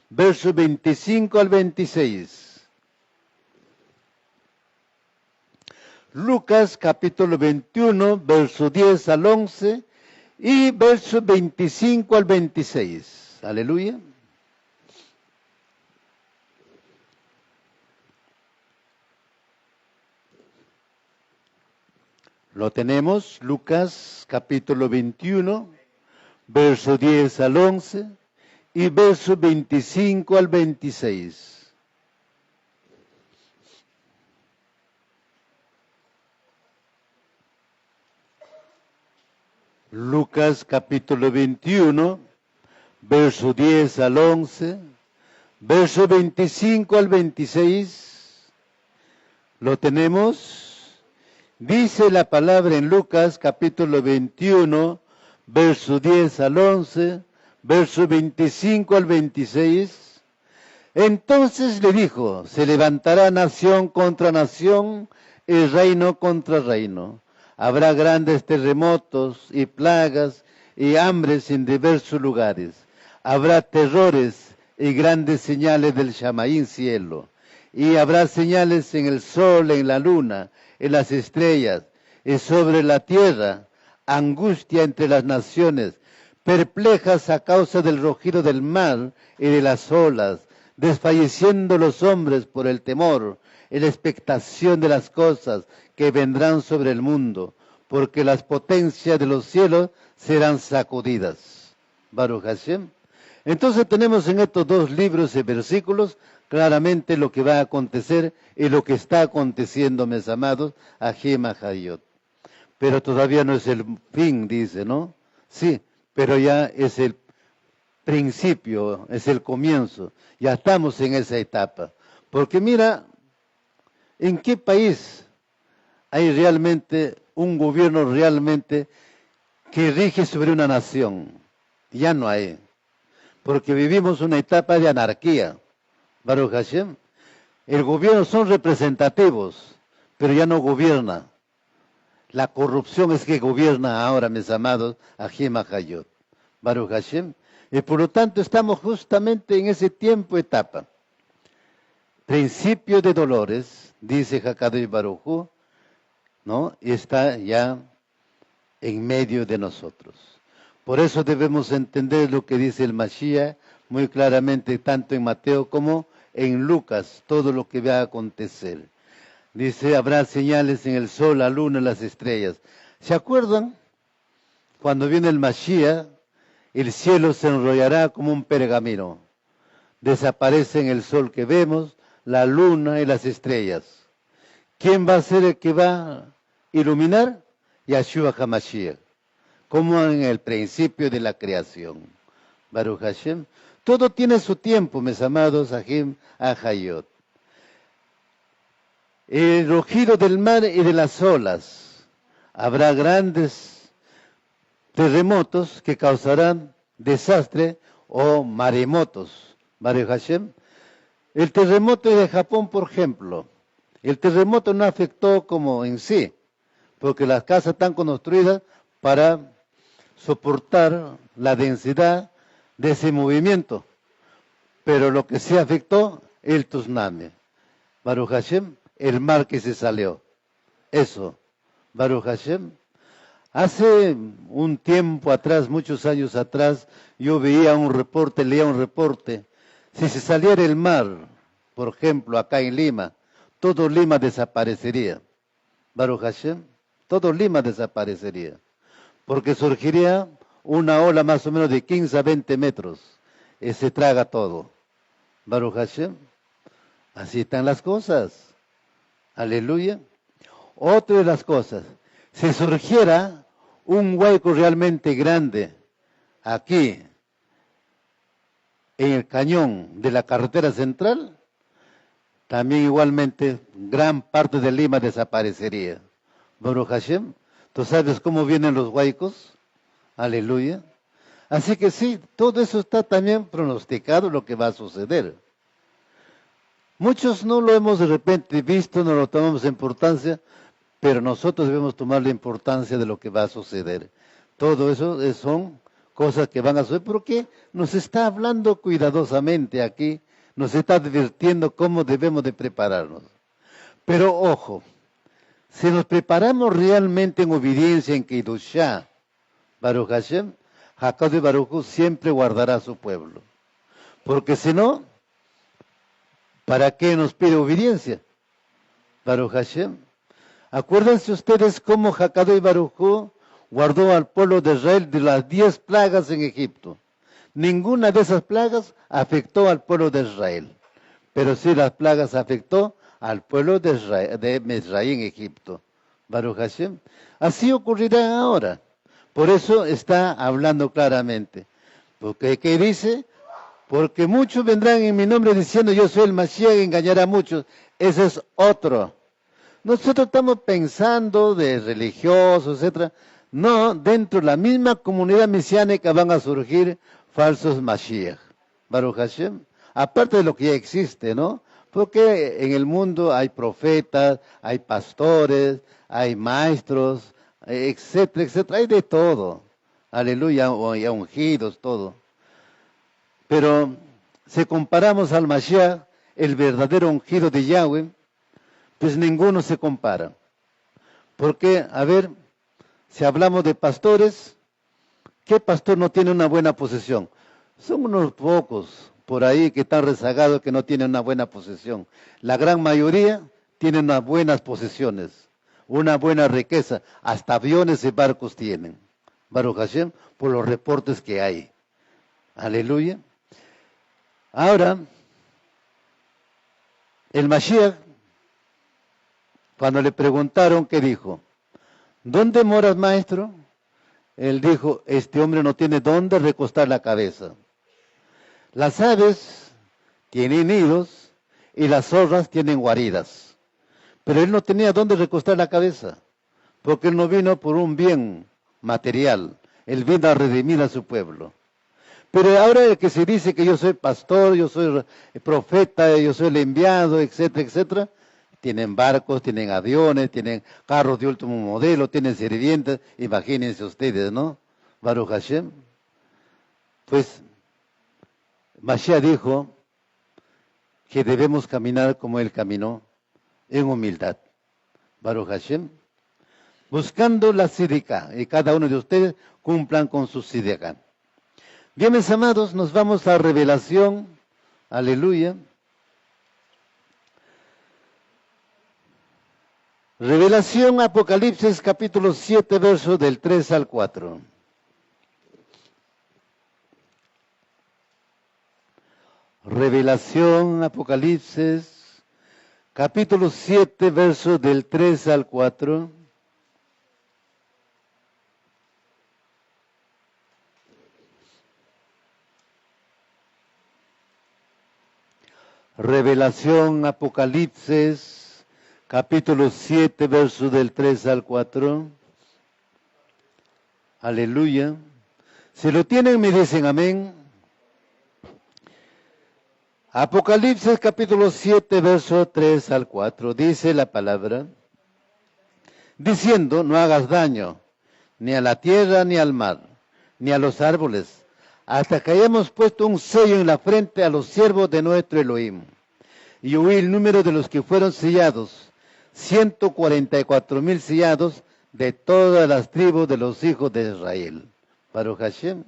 verso 25 al 26. Lucas capítulo 21, verso 10 al 11 y verso 25 al 26. Aleluya. Lo tenemos, Lucas capítulo 21, verso 10 al 11 y verso 25 al 26. Lucas capítulo 21, verso 10 al 11, verso 25 al 26. ¿Lo tenemos? Dice la palabra en Lucas capítulo 21, verso 10 al 11, verso 25 al 26. Entonces le dijo, se levantará nación contra nación y reino contra reino. Habrá grandes terremotos y plagas y hambres en diversos lugares. Habrá terrores y grandes señales del Shamaín cielo. Y habrá señales en el sol, en la luna, en las estrellas, y sobre la tierra, angustia entre las naciones, perplejas a causa del rugido del mar y de las olas, desfalleciendo los hombres por el temor, en la expectación de las cosas que vendrán sobre el mundo, porque las potencias de los cielos serán sacudidas. Baruch Hashem. Entonces tenemos en estos dos libros y versículos claramente lo que va a acontecer y lo que está aconteciendo, mis amados, Ajim Ajayot. Pero todavía no es el fin, dice, ¿no? Sí, pero ya es el principio, es el comienzo. Ya estamos en esa etapa. Porque mira, ¿en qué país hay realmente un gobierno realmente que rige sobre una nación? Ya no hay. Porque vivimos una etapa de anarquía. Baruch Hashem. El gobierno son representativos, pero ya no gobierna. La corrupción es que gobierna ahora, mis amados, Ajim Ajayot. Baruch Hashem. Y por lo tanto estamos justamente en ese tiempo, etapa. Principio de dolores, dice Hakadosh Baruj Hu, ¿no? Y está ya en medio de nosotros. Por eso debemos entender lo que dice el Mashiach muy claramente, tanto en Mateo como en Lucas, todo lo que va a acontecer. Dice, habrá señales en el sol, la luna y las estrellas. ¿Se acuerdan? Cuando viene el Mashiach, el cielo se enrollará como un pergamino. Desaparecen el sol que vemos, la luna y las estrellas. ¿Quién va a ser el que va a iluminar? Yahshua HaMashiach, como en el principio de la creación. Baruch Hashem. Todo tiene su tiempo, mis amados, Ahim Ahayot. El rugido del mar y de las olas. Habrá grandes terremotos que causarán desastre o maremotos. Baruch Hashem. El terremoto de Japón, por ejemplo. El terremoto no afectó como en sí, porque las casas están construidas para soportar la densidad de ese movimiento. Pero lo que sí afectó, el tsunami. Baruch Hashem, el mar que se salió. Eso, Baruch Hashem. Hace un tiempo atrás, muchos años atrás, yo veía un reporte, leía un reporte. Si se saliera el mar, por ejemplo, acá en Lima, todo Lima desaparecería. Baruch Hashem, todo Lima desaparecería. Porque surgiría una ola más o menos de 15 a 20 metros. Y se traga todo. Baruch Hashem. Así están las cosas. Aleluya. Otra de las cosas. Si surgiera un hueco realmente grande aquí, en el cañón de la carretera central, también igualmente gran parte de Lima desaparecería. Baruch Hashem. ¿Tú sabes cómo vienen los huaicos? Aleluya. Así que sí, todo eso está también pronosticado lo que va a suceder. Muchos no lo hemos de repente visto, no lo tomamos en importancia, pero nosotros debemos tomar la importancia de lo que va a suceder. Todo eso son cosas que van a suceder, porque nos está hablando cuidadosamente aquí, nos está advirtiendo cómo debemos de prepararnos. Pero ojo, si nos preparamos realmente en obediencia, en Kiddushá, Baruch Hashem, Jacob de Baruch Hu siempre guardará a su pueblo. Porque si no, ¿para qué nos pide obediencia? Baruch Hashem. Acuérdense ustedes cómo Jacob de Baruch Hu guardó al pueblo de Israel de las 10 plagas en Egipto. Ninguna de esas plagas afectó al pueblo de Israel. Pero sí las plagas afectó al pueblo de Israel en Egipto. Baruch Hashem. Así ocurrirá ahora. Por eso está hablando claramente. Porque, ¿qué dice? Porque muchos vendrán en mi nombre diciendo yo soy el Mashiach y engañará a muchos. Ese es otro. Nosotros estamos pensando de religiosos, etc. No, dentro de la misma comunidad mesiánica van a surgir falsos Mashiach. Baruch Hashem. Aparte de lo que ya existe, ¿no? Porque en el mundo hay profetas, hay pastores, hay maestros, etcétera, etcétera. Hay de todo. Aleluya, y ungidos, todo. Pero si comparamos al Mashiach, el verdadero ungido de Yahweh, pues ninguno se compara. Porque, a ver, si hablamos de pastores, ¿qué pastor no tiene una buena posesión? Son unos pocos por ahí que están rezagados que no tienen una buena posesión. La gran mayoría tienen unas buenas posesiones, una buena riqueza, hasta aviones y barcos tienen. Baruch Hashem, por los reportes que hay. Aleluya. Ahora, el Mashiach, cuando le preguntaron, ¿qué dijo? ¿Dónde moras, maestro? Él dijo, este hombre no tiene dónde recostar la cabeza. Las aves tienen nidos y las zorras tienen guaridas. Pero él no tenía dónde recostar la cabeza, porque él no vino por un bien material. Él vino a redimir a su pueblo. Pero ahora el que se dice que yo soy pastor, yo soy profeta, yo soy el enviado, etcétera, etcétera, tienen barcos, tienen aviones, tienen carros de último modelo, tienen sirvientes, imagínense ustedes, ¿no? Baruch Hashem. Pues Mashiach dijo que debemos caminar como él caminó, en humildad. Baruch Hashem. Buscando la sidika, y cada uno de ustedes cumplan con su sidika. Bien, mis amados, nos vamos a Revelación. Aleluya. Revelación, Apocalipsis, capítulo 7, versos del 3 al 4. Revelación, Apocalipsis, capítulo 7, versos del 3 al 4. Revelación, Apocalipsis, capítulo 7, versos del 3 al 4. Aleluya. Si lo tienen, me dicen amén. Apocalipsis, capítulo 7, verso 3 al 4. Dice la palabra, diciendo, no hagas daño, ni a la tierra, ni al mar, ni a los árboles, hasta que hayamos puesto un sello en la frente a los siervos de nuestro Elohim. Y oí el número de los que fueron sellados, 144,000 sellados de todas las tribus de los hijos de Israel. Baruch Hashem.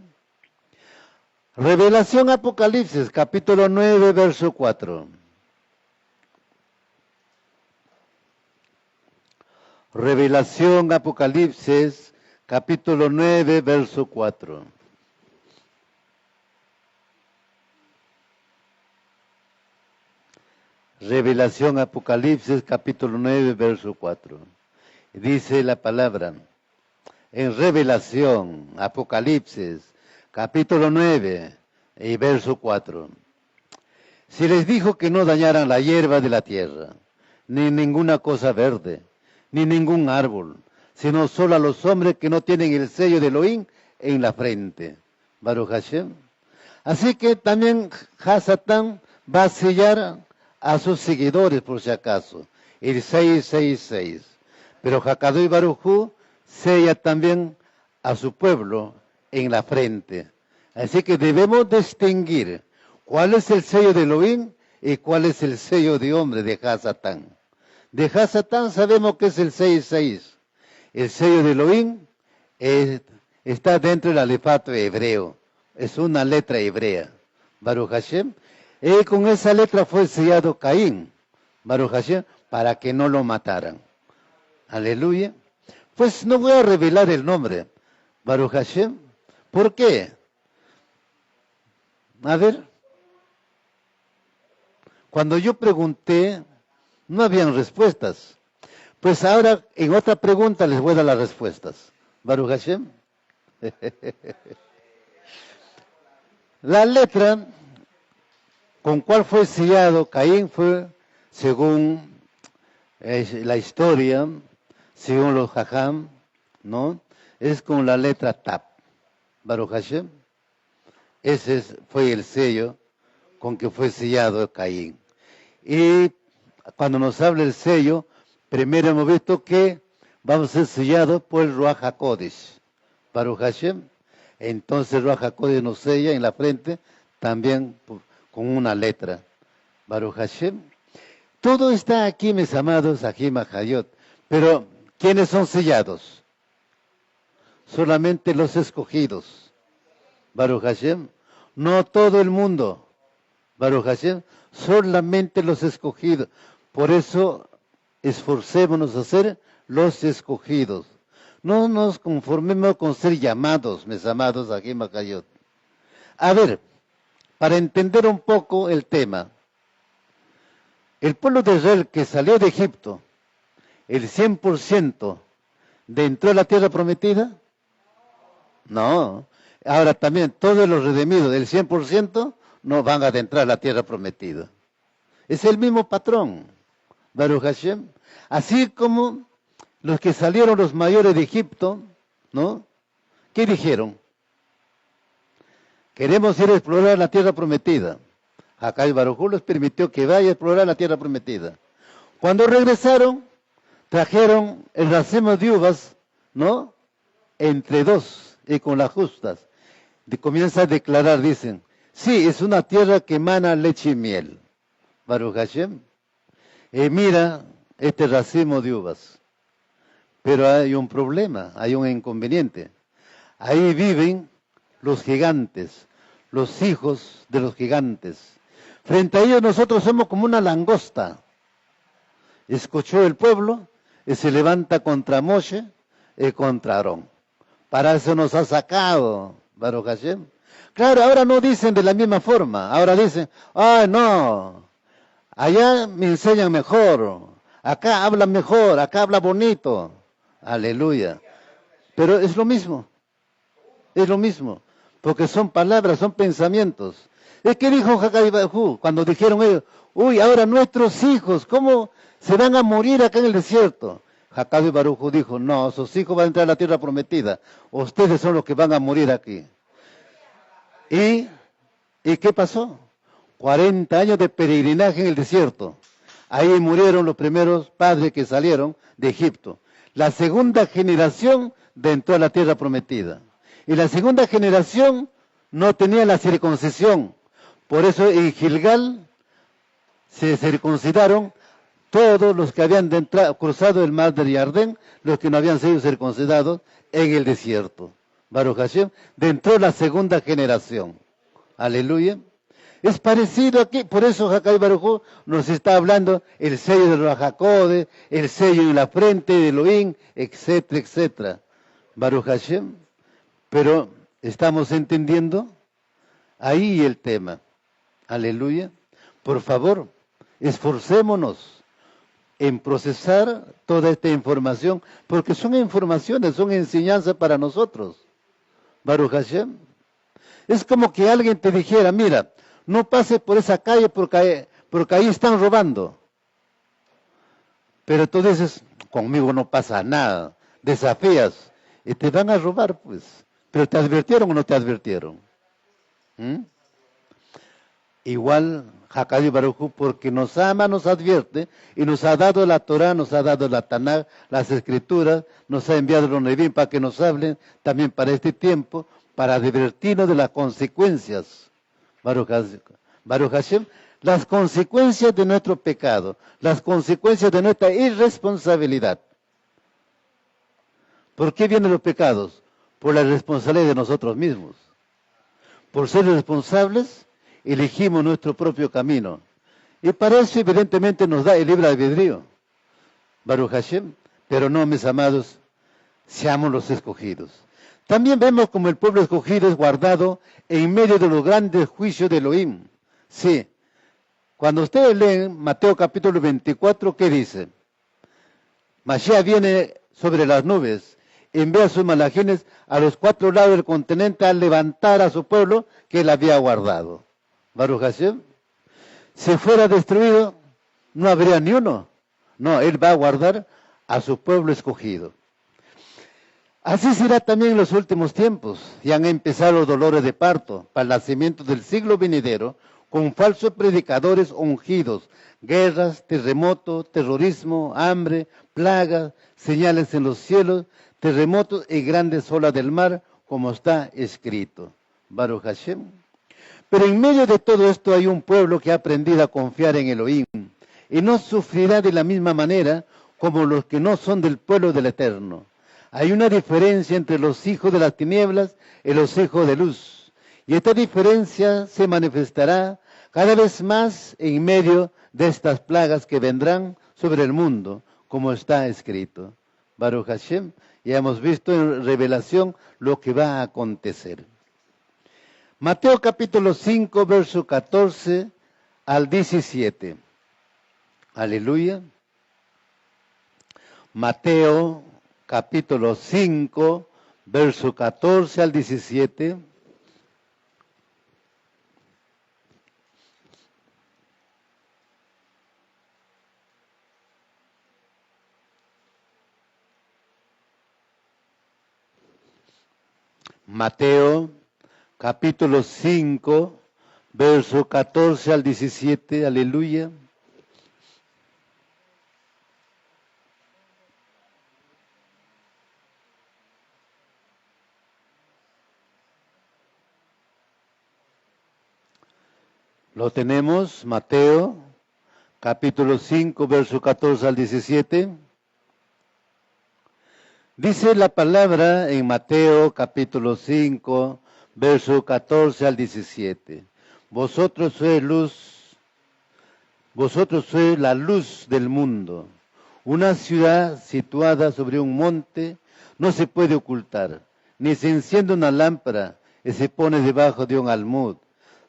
Revelación, Apocalipsis, capítulo 9, verso 4. Revelación, Apocalipsis, capítulo 9, verso 4. Revelación, Apocalipsis, capítulo 9, verso 4. Dice la palabra, en Revelación, Apocalipsis, capítulo 9 y verso 4. Si les dijo que no dañaran la hierba de la tierra, ni ninguna cosa verde, ni ningún árbol, sino solo a los hombres que no tienen el sello de Elohim en la frente. Baruch Hashem. Así que también Hasatán va a sellar a sus seguidores por si acaso, el 666. Pero Hakadosh Baruj Hu sella también a su pueblo en la frente. Así que debemos distinguir cuál es el sello de Elohim y cuál es el sello de hombre de Hasatán. De Hasatán sabemos que es el 66. El sello de Elohim está dentro del alefato hebreo. Es una letra hebrea. Baruch Hashem. Y con esa letra fue sellado Caín, Baruch Hashem, para que no lo mataran. Aleluya. Pues no voy a revelar el nombre, Baruch Hashem. ¿Por qué? A ver. Cuando yo pregunté, no habían respuestas. Pues ahora, en otra pregunta les voy a dar las respuestas. Baruch Hashem. La letra con cuál fue sellado Caín fue, según la historia, según los Jajam, ¿no? Es con la letra Tap. Baruch Hashem. Ese fue el sello con que fue sellado Caín. Y cuando nos habla el sello, primero hemos visto que vamos a ser sellados por el Ruach HaKodesh. Baruch Hashem. Entonces Ruach HaKodesh nos sella en la frente también con una letra. Baruch Hashem. Todo está aquí, mis amados, aquí Mahayot. Pero, ¿quiénes son sellados? Solamente los escogidos. Baruch Hashem. No todo el mundo. Baruch Hashem. Solamente los escogidos. Por eso, esforcémonos a ser los escogidos. No nos conformemos con ser llamados, mis amados, aquí Mahayot. A ver, para entender un poco el tema, el pueblo de Israel que salió de Egipto, el 100% entró a la tierra prometida. No. Ahora también todos los redimidos del 100% no van a adentrar a la tierra prometida. Es el mismo patrón, Baruch Hashem. Así como los que salieron los mayores de Egipto, ¿no? ¿Qué dijeron? Queremos ir a explorar la tierra prometida. Hakadosh Baruj Hu les permitió que vaya a explorar la tierra prometida. Cuando regresaron, trajeron el racimo de uvas, ¿no? Entre dos y con las justas. Comienza a declarar, dicen, sí, es una tierra que emana leche y miel. Baruch Hashem. Mira este racimo de uvas. Pero hay un problema, hay un inconveniente. Ahí viven los gigantes, los hijos de los gigantes. Frente a ellos nosotros somos como una langosta. Escuchó el pueblo y se levanta contra Moshe y contra Aarón. Para eso nos ha sacado, Baruch Hashem. Claro, ahora no dicen de la misma forma. Ahora dicen, no, allá me enseñan mejor, acá hablan mejor, acá habla bonito. Aleluya. Pero es lo mismo, porque son palabras, son pensamientos. Es que dijo Haggai Baruj cuando dijeron ellos, ahora nuestros hijos, ¿cómo se van a morir acá en el desierto? Haggai Baruj dijo, no, sus hijos van a entrar a la tierra prometida, ustedes son los que van a morir aquí. ¿Y qué pasó? 40 años de peregrinaje en el desierto. Ahí murieron los primeros padres que salieron de Egipto. La segunda generación entró a la tierra prometida. Y la segunda generación no tenía la circuncisión. Por eso en Gilgal se circuncidaron todos los que habían cruzado el mar del Jordán, los que no habían sido circuncidados en el desierto. Baruch Hashem, entró la segunda generación. Aleluya. Es parecido aquí, por eso Haggai Baruj nos está hablando el sello de Ruach HaKodesh, el sello en la frente de Elohim, etcétera, etcétera. Baruch Hashem. Pero, ¿estamos entendiendo? Ahí el tema. Aleluya. Por favor, esforcémonos en procesar toda esta información, porque son informaciones, son enseñanzas para nosotros. Baruch Hashem. Es como que alguien te dijera, mira, no pases por esa calle porque ahí están robando. Pero tú dices, conmigo no pasa nada, desafías y te van a robar, pues. Pero ¿te advirtieron o no te advirtieron? Igual, Haggai Baruj porque nos ama, nos advierte, y nos ha dado la Torah, nos ha dado la Tanaj, las Escrituras, nos ha enviado los Nevi'im para que nos hablen también para este tiempo, para advertirnos de las consecuencias. Baruch Hashem, las consecuencias de nuestro pecado, las consecuencias de nuestra irresponsabilidad. ¿Por qué vienen los pecados? Por la responsabilidad de nosotros mismos. Por ser responsables, elegimos nuestro propio camino. Y para eso evidentemente nos da el libre albedrío. Baruch Hashem, pero no, mis amados, seamos los escogidos. También vemos como el pueblo escogido es guardado en medio de los grandes juicios de Elohim. Sí, cuando ustedes leen Mateo capítulo 24, ¿qué dice? Mashiach viene sobre las nubes, envía a sus malajines a los 4 lados del continente a levantar a su pueblo que él había guardado. Baruch Hashem, si fuera destruido, no habría ni uno. No, él va a guardar a su pueblo escogido. Así será también en los últimos tiempos. Ya han empezado los dolores de parto para el nacimiento del siglo venidero, con falsos predicadores ungidos, guerras, terremotos, terrorismo, hambre, plagas, señales en los cielos, terremotos y grandes olas del mar, como está escrito. Baruch Hashem. Pero en medio de todo esto hay un pueblo que ha aprendido a confiar en Elohim y no sufrirá de la misma manera como los que no son del pueblo del Eterno. Hay una diferencia entre los hijos de las tinieblas y los hijos de luz. Y esta diferencia se manifestará cada vez más en medio de estas plagas que vendrán sobre el mundo, como está escrito. Baruch Hashem, ya hemos visto en revelación lo que va a acontecer. Mateo capítulo 5, verso 14 al 17. Aleluya. Mateo capítulo 5, verso 14 al 17. Mateo capítulo 5, verso 14 al 17. Aleluya. Lo tenemos, Mateo, capítulo 5, verso 14 al 17. Dice la palabra en Mateo, capítulo 5, verso 14 al 17. Vosotros sois la luz del mundo. Una ciudad situada sobre un monte no se puede ocultar, ni se enciende una lámpara y se pone debajo de un almud,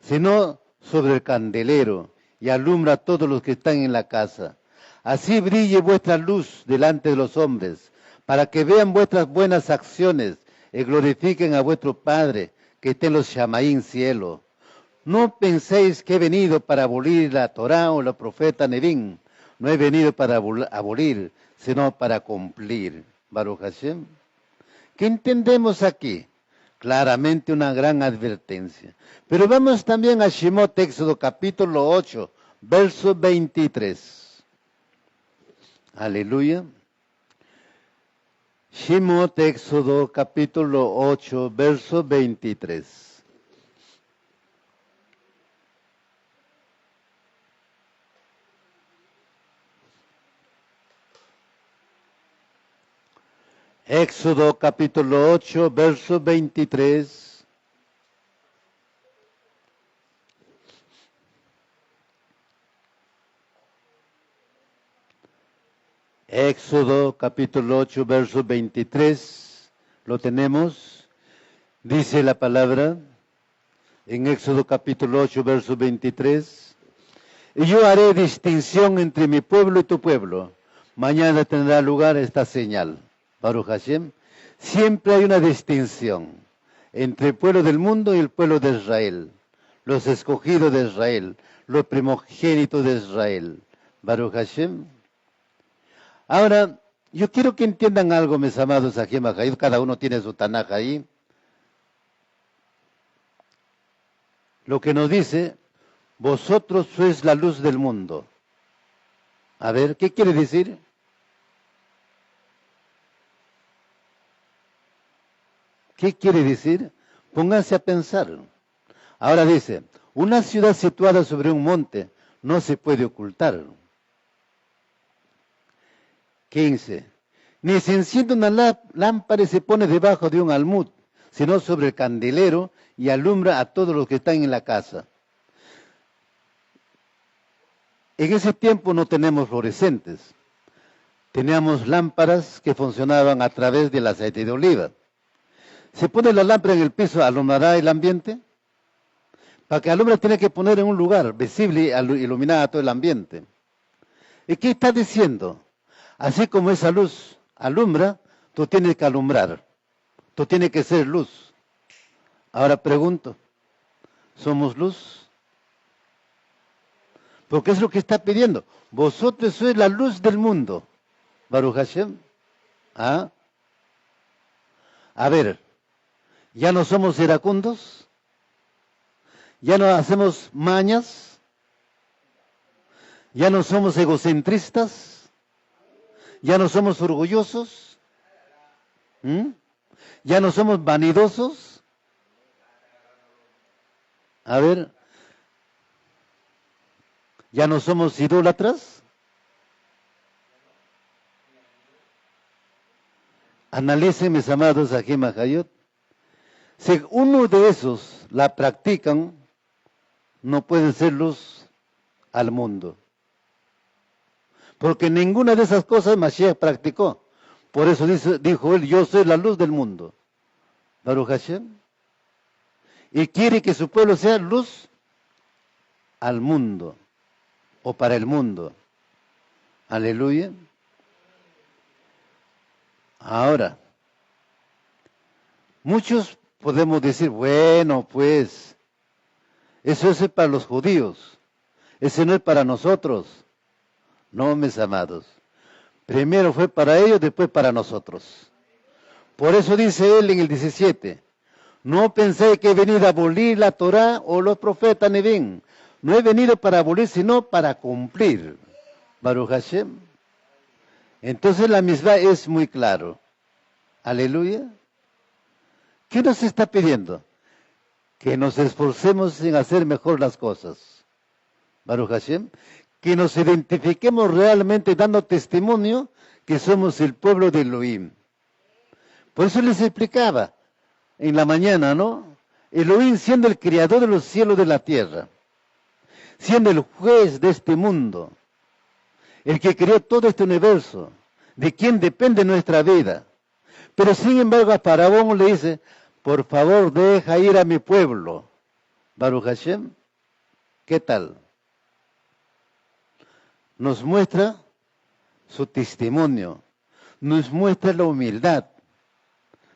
sino sobre el candelero y alumbra a todos los que están en la casa. Así brille vuestra luz delante de los hombres, para que vean vuestras buenas acciones y glorifiquen a vuestro Padre que está en los Shamaín cielo. No penséis que he venido para abolir la Torá o la profeta Nebín. No he venido para abolir, sino para cumplir. Baruch Hashem. ¿Qué entendemos aquí? Claramente una gran advertencia. Pero vamos también a Shemot, Éxodo capítulo 8, verso 23. Aleluya. Shemot, Éxodo capítulo 8, verso 23. Éxodo capítulo 8, verso 23. Éxodo capítulo 8, verso 23. ¿Lo tenemos? Dice la palabra en Éxodo capítulo 8, verso 23. Y yo haré distinción entre mi pueblo y tu pueblo. Mañana tendrá lugar esta señal. Baruch Hashem, siempre hay una distinción entre el pueblo del mundo y el pueblo de Israel, los escogidos de Israel, los primogénitos de Israel. Baruch Hashem. Ahora, yo quiero que entiendan algo, mis amados Ajim Ajayim, cada uno tiene su Tanaj ahí. Lo que nos dice, vosotros sois la luz del mundo. A ver, ¿qué quiere decir? ¿Qué quiere decir? Pónganse a pensar. Ahora dice, una ciudad situada sobre un monte no se puede ocultar. 15. Ni se enciende una lámpara y se pone debajo de un almud, sino sobre el candelero y alumbra a todos los que están en la casa. En ese tiempo no tenemos fluorescentes. Teníamos lámparas que funcionaban a través del aceite de oliva. Se pone la lámpara en el piso, ¿alumbrará el ambiente? Para que alumbre tiene que poner en un lugar visible y iluminar a todo el ambiente. ¿Y qué está diciendo? Así como esa luz alumbra, tú tienes que alumbrar. Tú tienes que ser luz. Ahora pregunto, ¿somos luz? Porque es lo que está pidiendo. Vosotros sois la luz del mundo. Baruch Hashem. ¿Ah? A ver, ¿ya no somos iracundos? ¿Ya no hacemos mañas? ¿Ya no somos egocentristas? ¿Ya no somos orgullosos? ¿Ya no somos vanidosos? A ver, ¿ya no somos idólatras? Analicen, mis amados Ajim Ajayot. Si uno de esos la practican, no pueden ser luz al mundo. Porque ninguna de esas cosas Mashiach practicó. Por eso dijo él, yo soy la luz del mundo. Baruch Hashem. Y quiere que su pueblo sea luz al mundo. O para el mundo. Aleluya. Ahora, muchos podemos decir, bueno, pues, eso es para los judíos. Ese no es para nosotros. No, mis amados. Primero fue para ellos, después para nosotros. Por eso dice él en el 17, no pensé que he venido a abolir la Torá o los profetas Nebín. No he venido para abolir, sino para cumplir. Baruch Hashem. Entonces la misma es muy claro. Aleluya. ¿Qué nos está pidiendo? Que nos esforcemos en hacer mejor las cosas. Baruch Hashem. Que nos identifiquemos realmente dando testimonio que somos el pueblo de Elohim. Por eso les explicaba en la mañana, ¿no? Elohim siendo el creador de los cielos y de la tierra, siendo el juez de este mundo, el que creó todo este universo, de quien depende nuestra vida. Pero sin embargo a Faraón le dice, por favor deja ir a mi pueblo. Baruch Hashem, ¿qué tal? Nos muestra su testimonio, nos muestra la humildad,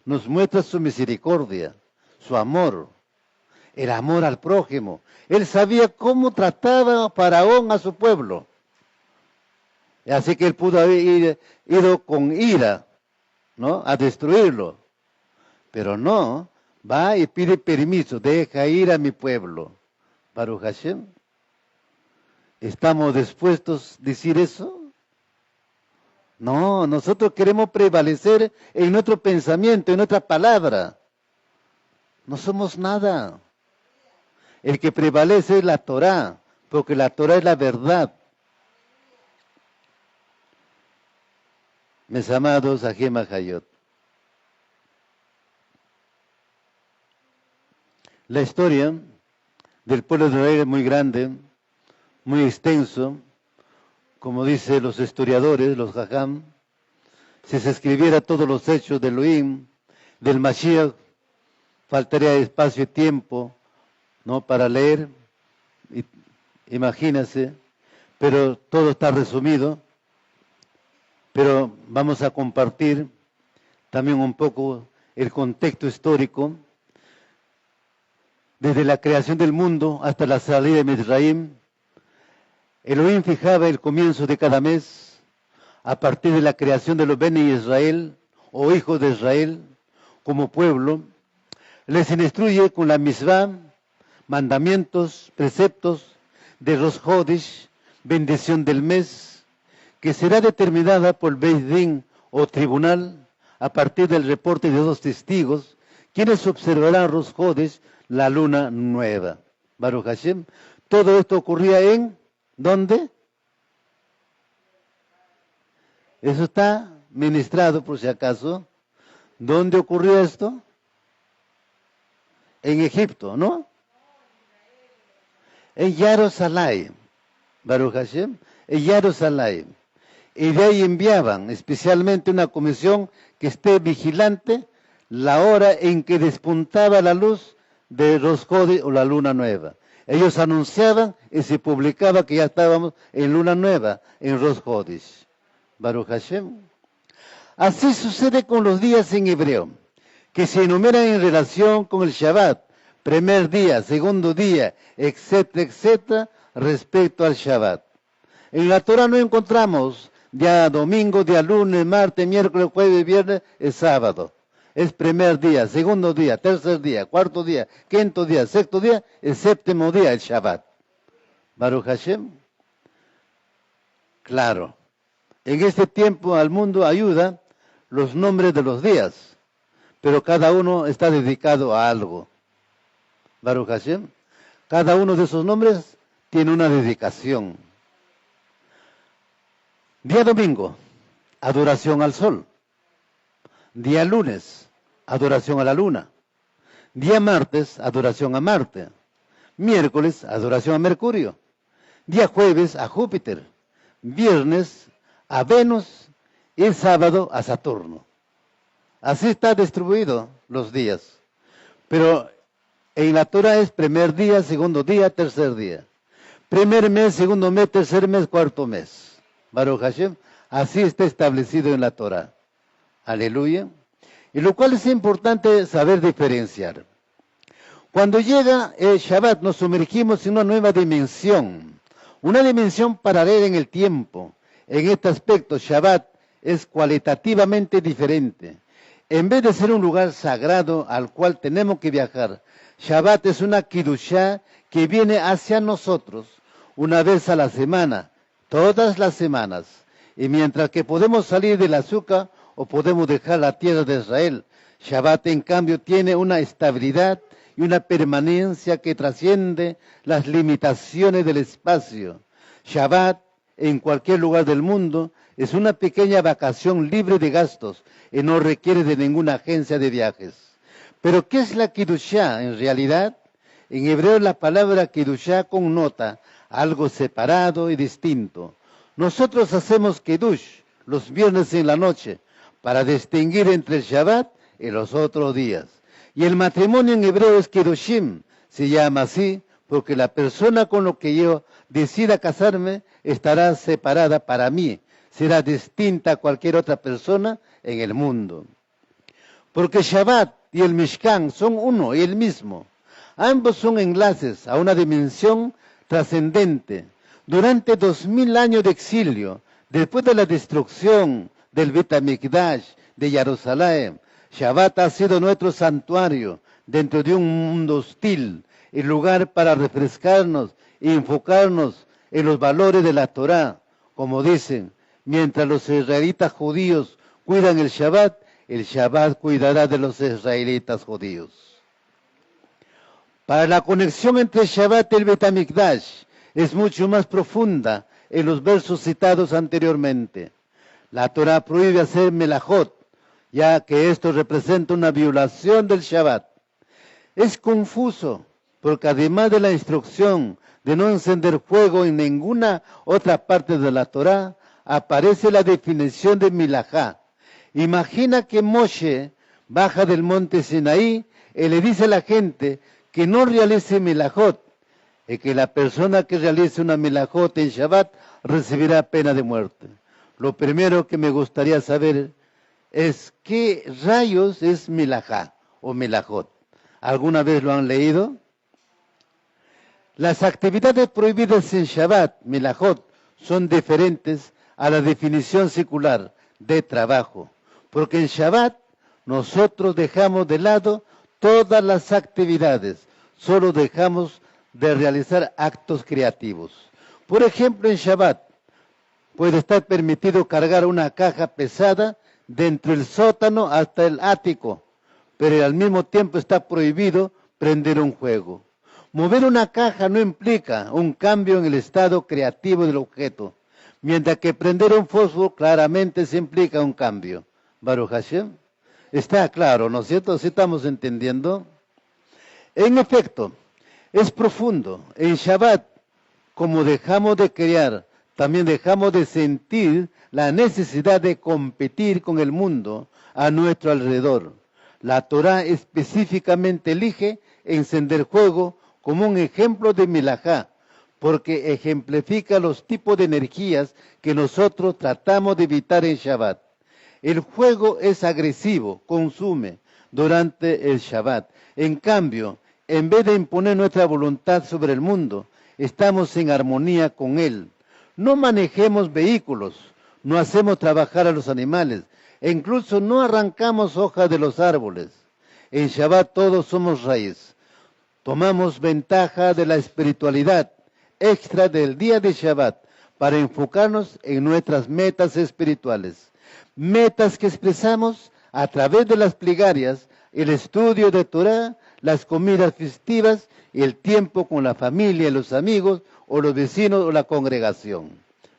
nos muestra su misericordia, su amor, el amor al prójimo. Él sabía cómo trataba Faraón a su pueblo. Así que él pudo haber ido con ira, ¿no?, a destruirlo. Pero no, va y pide permiso, deja ir a mi pueblo. Baruch Hashem, ¿estamos dispuestos a decir eso? No, nosotros queremos prevalecer en nuestro pensamiento, en nuestra palabra. No somos nada. El que prevalece es la Torah, porque la Torah es la verdad. Mis amados Ajem Hayot, la historia del pueblo de Israel es muy grande, muy extenso, como dicen los historiadores, los Jajam. Si se escribiera todos los hechos de Elohim, del Mashiach, faltaría espacio y tiempo, ¿no?, para leer. Imagínense, pero todo está resumido. Pero vamos a compartir también un poco el contexto histórico, desde la creación del mundo hasta la salida de Mizraim. Elohim fijaba el comienzo de cada mes, a partir de la creación de los Bene Israel, o hijos de Israel, como pueblo. Les instruye con la Mitzvah, mandamientos, preceptos de Rosh Chodesh, bendición del mes, que será determinada por Beis Din o tribunal a partir del reporte de 2 testigos, quienes observarán Rosh Chodesh, la luna nueva. Baruch Hashem. Todo esto ocurría en, ¿dónde? Eso está ministrado por si acaso. ¿Dónde ocurrió esto? En Egipto, ¿no? En Jerusalén. Baruch Hashem. En Jerusalén. Y de ahí enviaban especialmente una comisión que esté vigilante la hora en que despuntaba la luz de Rosh Chodesh o la luna nueva. Ellos anunciaban y se publicaba que ya estábamos en luna nueva, en Rosh Chodesh. Baruch Hashem. Así sucede con los días en hebreo, que se enumeran en relación con el Shabbat, primer día, segundo día, etcétera, etcétera, respecto al Shabbat. En la Torah no encontramos día domingo, día lunes, martes, miércoles, jueves, viernes, es sábado. Es primer día, segundo día, tercer día, cuarto día, quinto día, sexto día, el séptimo día, el Shabbat. Baruch Hashem. Claro, en este tiempo al mundo ayuda los nombres de los días, pero cada uno está dedicado a algo. Baruch Hashem. Cada uno de esos nombres tiene una dedicación. Día domingo, adoración al sol. Día lunes, adoración a la luna. Día martes, adoración a Marte. Miércoles, adoración a Mercurio. Día jueves, a Júpiter. Viernes, a Venus. Y el sábado, a Saturno. Así está distribuido los días. Pero en la Torah es primer día, segundo día, tercer día. Primer mes, segundo mes, tercer mes, cuarto mes. Baruch Hashem, así está establecido en la Torah. Aleluya. Y lo cual es importante saber diferenciar. Cuando llega el Shabbat nos sumergimos en una nueva dimensión. Una dimensión paralela en el tiempo. En este aspecto Shabbat es cualitativamente diferente. En vez de ser un lugar sagrado al cual tenemos que viajar, Shabbat es una Kidushá que viene hacia nosotros una vez a la semana, todas las semanas. Y mientras que podemos salir del azúcar o podemos dejar la tierra de Israel, Shabbat en cambio tiene una estabilidad y una permanencia que trasciende las limitaciones del espacio. Shabbat en cualquier lugar del mundo es una pequeña vacación libre de gastos y no requiere de ninguna agencia de viajes. Pero ¿qué es la Kidushá en realidad? En hebreo la palabra Kidushá connota algo separado y distinto. Nosotros hacemos Kiddush los viernes en la noche para distinguir entre el Shabbat y los otros días. Y el matrimonio en hebreo es Kiddushim, se llama así porque la persona con la que yo decida casarme estará separada para mí, será distinta a cualquier otra persona en el mundo. Porque Shabbat y el Mishkan son uno y el mismo. Ambos son enlaces a una dimensión trascendente. Durante 2000 años de exilio, después de la destrucción del Bet HaMikdash de Jerusalén, Shabbat ha sido nuestro santuario dentro de un mundo hostil, el lugar para refrescarnos y enfocarnos en los valores de la Torá. Como dicen, mientras los israelitas judíos cuidan el Shabbat cuidará de los israelitas judíos. Para la conexión entre Shabbat y el Bet HaMikdash es mucho más profunda en los versos citados anteriormente. La Torá prohíbe hacer melajot, ya que esto representa una violación del Shabbat. Es confuso, porque además de la instrucción de no encender fuego en ninguna otra parte de la Torá, aparece la definición de milajá. Imagina que Moshe baja del monte Sinaí y le dice a la gente que no realice melajot, y que la persona que realice una melajot en Shabbat recibirá pena de muerte. Lo primero que me gustaría saber es qué rayos es melajá o melajot. ¿Alguna vez lo han leído? Las actividades prohibidas en Shabbat, melajot, son diferentes a la definición secular de trabajo, porque en Shabbat nosotros dejamos de lado todas las actividades, solo dejamos de realizar actos creativos. Por ejemplo, en Shabbat puede estar permitido cargar una caja pesada dentro del sótano hasta el ático, pero al mismo tiempo está prohibido prender un fuego. Mover una caja no implica un cambio en el estado creativo del objeto, mientras que prender un fósforo claramente se implica un cambio. Baruch Hashem, está claro, ¿no es cierto? ¿Sí estamos entendiendo? En efecto, es profundo. En Shabbat, como dejamos de crear, también dejamos de sentir la necesidad de competir con el mundo a nuestro alrededor. La Torá específicamente elige encender fuego como un ejemplo de milajá, porque ejemplifica los tipos de energías que nosotros tratamos de evitar en Shabbat. El fuego es agresivo, consume durante el Shabbat. En cambio, en vez de imponer nuestra voluntad sobre el mundo, estamos en armonía con él. No manejemos vehículos, no hacemos trabajar a los animales, e incluso no arrancamos hojas de los árboles. En Shabbat todos somos raíz. Tomamos ventaja de la espiritualidad extra del día de Shabbat para enfocarnos en nuestras metas espirituales. Metas que expresamos a través de las plegarias, el estudio de Torah, las comidas festivas y el tiempo con la familia, los amigos o los vecinos o la congregación.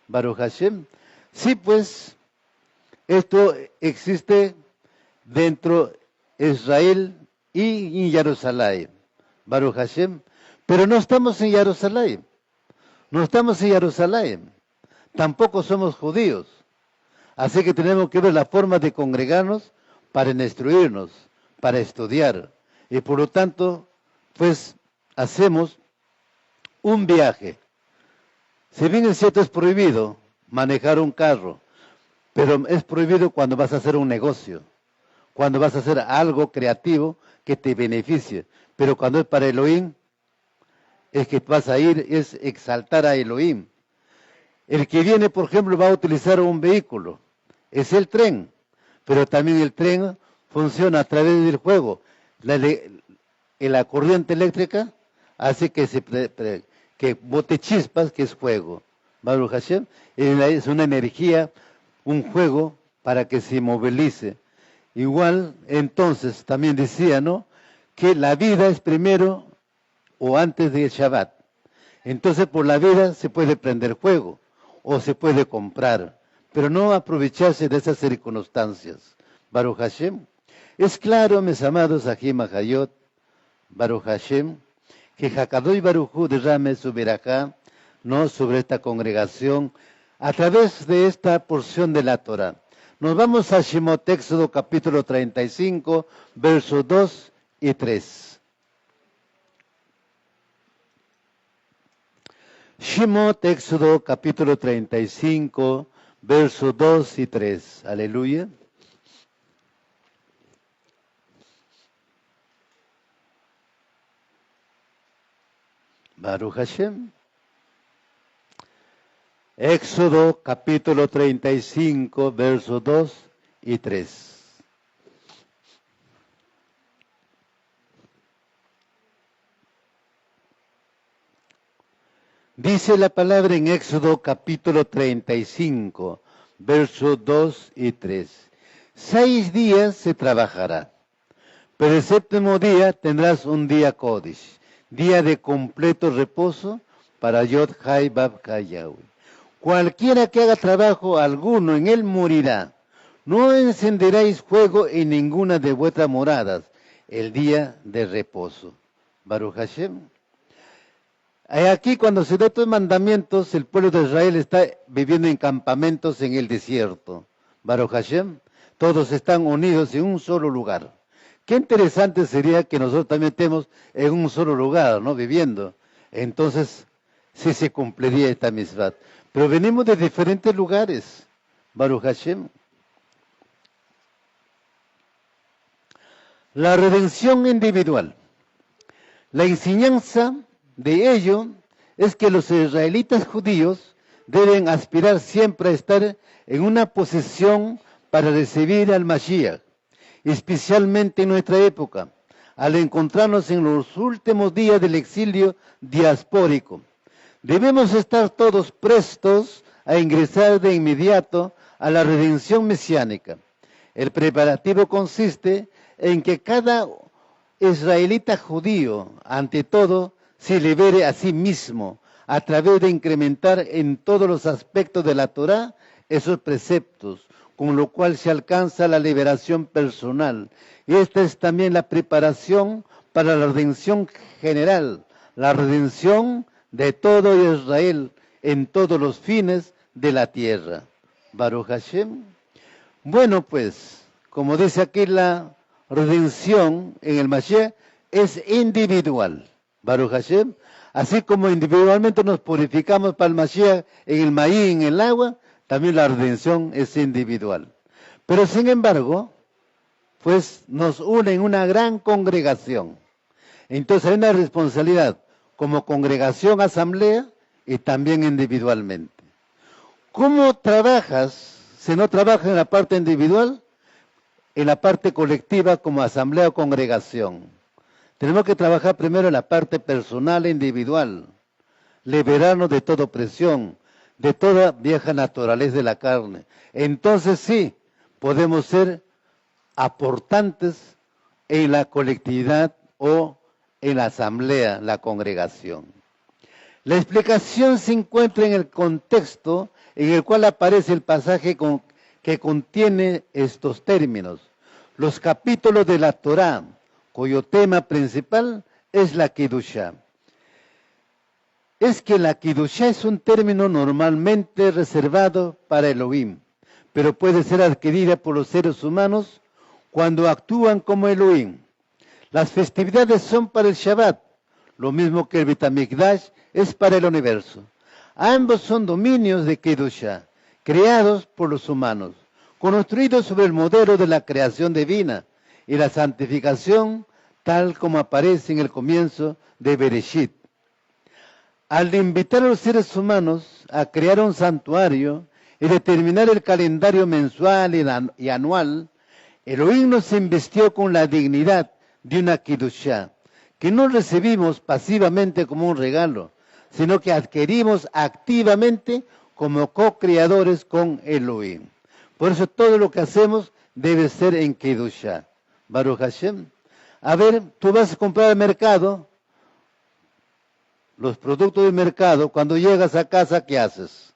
Baruch Hashem. Sí, pues, esto existe dentro de Israel y en Jerusalén. Baruch Hashem. Pero no estamos en Jerusalén. No estamos en Jerusalén. Tampoco somos judíos. Así que tenemos que ver la forma de congregarnos para instruirnos, para estudiar. Y por lo tanto, pues, hacemos un viaje. Si bien es cierto, es prohibido manejar un carro, pero es prohibido cuando vas a hacer un negocio, cuando vas a hacer algo creativo que te beneficie. Pero cuando es para Elohim, es que vas a ir, es exaltar a Elohim. El que viene, por ejemplo, va a utilizar un vehículo, es el tren, pero también el tren funciona a través del fuego. La corriente eléctrica hace que bote chispas, que es fuego. Baruch Hashem, es una energía, un fuego para que se movilice. Igual, entonces, también decía, ¿no?, que la vida es primero o antes del Shabbat. Entonces, por la vida se puede prender fuego o se puede comprar, pero no aprovecharse de esas circunstancias. Baruch Hashem. Es claro, mis amados Ajim Ajayot, Baruch Hashem, que Hakadosh Baruj Hu derrame su verajá, no sobre esta congregación, a través de esta porción de la Torah. Nos vamos a Shemot, Éxodo capítulo 35, versos 2 y 3. Shemot, Éxodo capítulo 35, versos 2 y 3. Aleluya. Baruch Hashem. Éxodo capítulo 35, versos 2 y 3. Dice la palabra en Éxodo capítulo 35, versos 2 y 3. 6 días se trabajará, pero el séptimo día tendrás un día Kodesh, día de completo reposo para Yod Hai Bab Hai Yahweh. Cualquiera que haga trabajo alguno en él morirá. No encenderéis fuego en ninguna de vuestras moradas el día de reposo. Baruch Hashem. Aquí cuando se da estos mandamientos, el pueblo de Israel está viviendo en campamentos en el desierto. Baruch Hashem. Todos están unidos en un solo lugar. Qué interesante sería que nosotros también estemos en un solo lugar, ¿no? Viviendo. Entonces, sí se cumpliría esta misvat. Pero venimos de diferentes lugares. Baruch Hashem. La redención individual. La enseñanza de ello es que los israelitas judíos deben aspirar siempre a estar en una posición para recibir al Mashiach, especialmente en nuestra época, al encontrarnos en los últimos días del exilio diaspórico. Debemos estar todos prestos a ingresar de inmediato a la redención mesiánica. El preparativo consiste en que cada israelita judío, ante todo, se libere a sí mismo a través de incrementar en todos los aspectos de la Torá esos preceptos, con lo cual se alcanza la liberación personal. Y esta es también la preparación para la redención general, la redención de todo Israel en todos los fines de la tierra. Baruch Hashem. Bueno, pues, como dice aquí, la redención en el Mashiach es individual. Baruch Hashem. Así como individualmente nos purificamos para el Mashiach en el maíz, en el agua, también la redención es individual. Pero sin embargo, pues nos une en una gran congregación. Entonces hay una responsabilidad como congregación, asamblea y también individualmente. ¿Cómo trabajas? Si no trabajas en la parte individual, en la parte colectiva como asamblea o congregación. Tenemos que trabajar primero en la parte personal e individual, liberarnos de toda opresión, de toda vieja naturaleza de la carne. Entonces sí, podemos ser aportantes en la colectividad o en la asamblea, la congregación. La explicación se encuentra en el contexto en el cual aparece el pasaje que contiene estos términos. Los capítulos de la Torá, cuyo tema principal es la Kiddushá. Es que la Kiddushá es un término normalmente reservado para Elohim, pero puede ser adquirida por los seres humanos cuando actúan como Elohim. Las festividades son para el Shabbat, lo mismo que el Beit HaMikdash es para el universo. Ambos son dominios de Kiddushá, creados por los humanos, construidos sobre el modelo de la creación divina y la santificación, tal como aparece en el comienzo de Bereshit. Al invitar a los seres humanos a crear un santuario y determinar el calendario mensual y anual, Elohim nos investió con la dignidad de una Kiddushá, que no recibimos pasivamente como un regalo, sino que adquirimos activamente como co-creadores con Elohim. Por eso todo lo que hacemos debe ser en Kiddushá. Baruch Hashem. A ver, tú vas a comprar al mercado, los productos del mercado, cuando llegas a casa, ¿qué haces?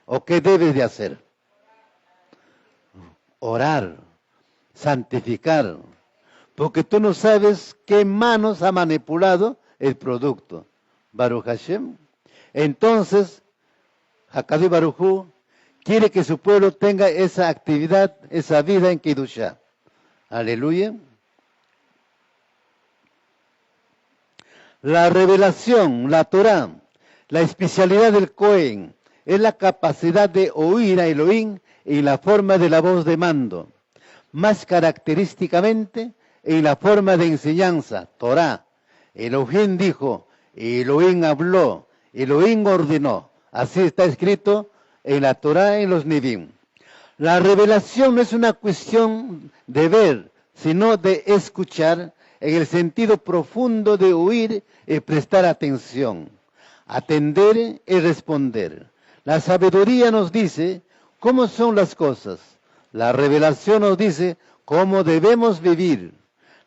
¿O qué debes de hacer? Orar, santificar, porque tú no sabes qué manos ha manipulado el producto. Baruch Hashem. Entonces, Hakadu Baruj Hu, quiere que su pueblo tenga esa actividad, esa vida en Kedushá. Aleluya. La revelación, la Torá, la especialidad del Cohen, es la capacidad de oír a Elohim en la forma de la voz de mando, más característicamente en la forma de enseñanza, Torá. Elohim dijo, Elohim habló, Elohim ordenó. Así está escrito en la Torá y en los Nevi'im. La revelación no es una cuestión de ver, sino de escuchar en el sentido profundo de oír y prestar atención, atender y responder. La sabiduría nos dice cómo son las cosas. La revelación nos dice cómo debemos vivir.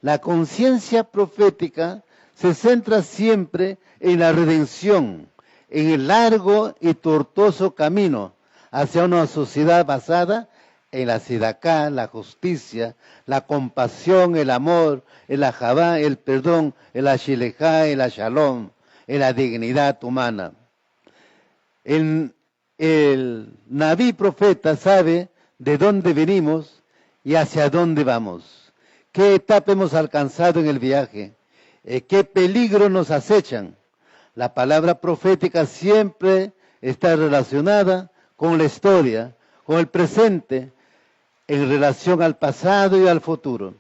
La conciencia profética se centra siempre en la redención, en el largo y tortuoso camino hacia una sociedad basada en la sidaká, la justicia, la compasión, el amor, el ahabá, el perdón, el ashilejá, el shalom, en la dignidad humana. El Naví profeta sabe de dónde venimos y hacia dónde vamos, qué etapa hemos alcanzado en el viaje, qué peligro nos acechan. La palabra profética siempre está relacionada con la historia, con el presente, en relación al pasado y al futuro.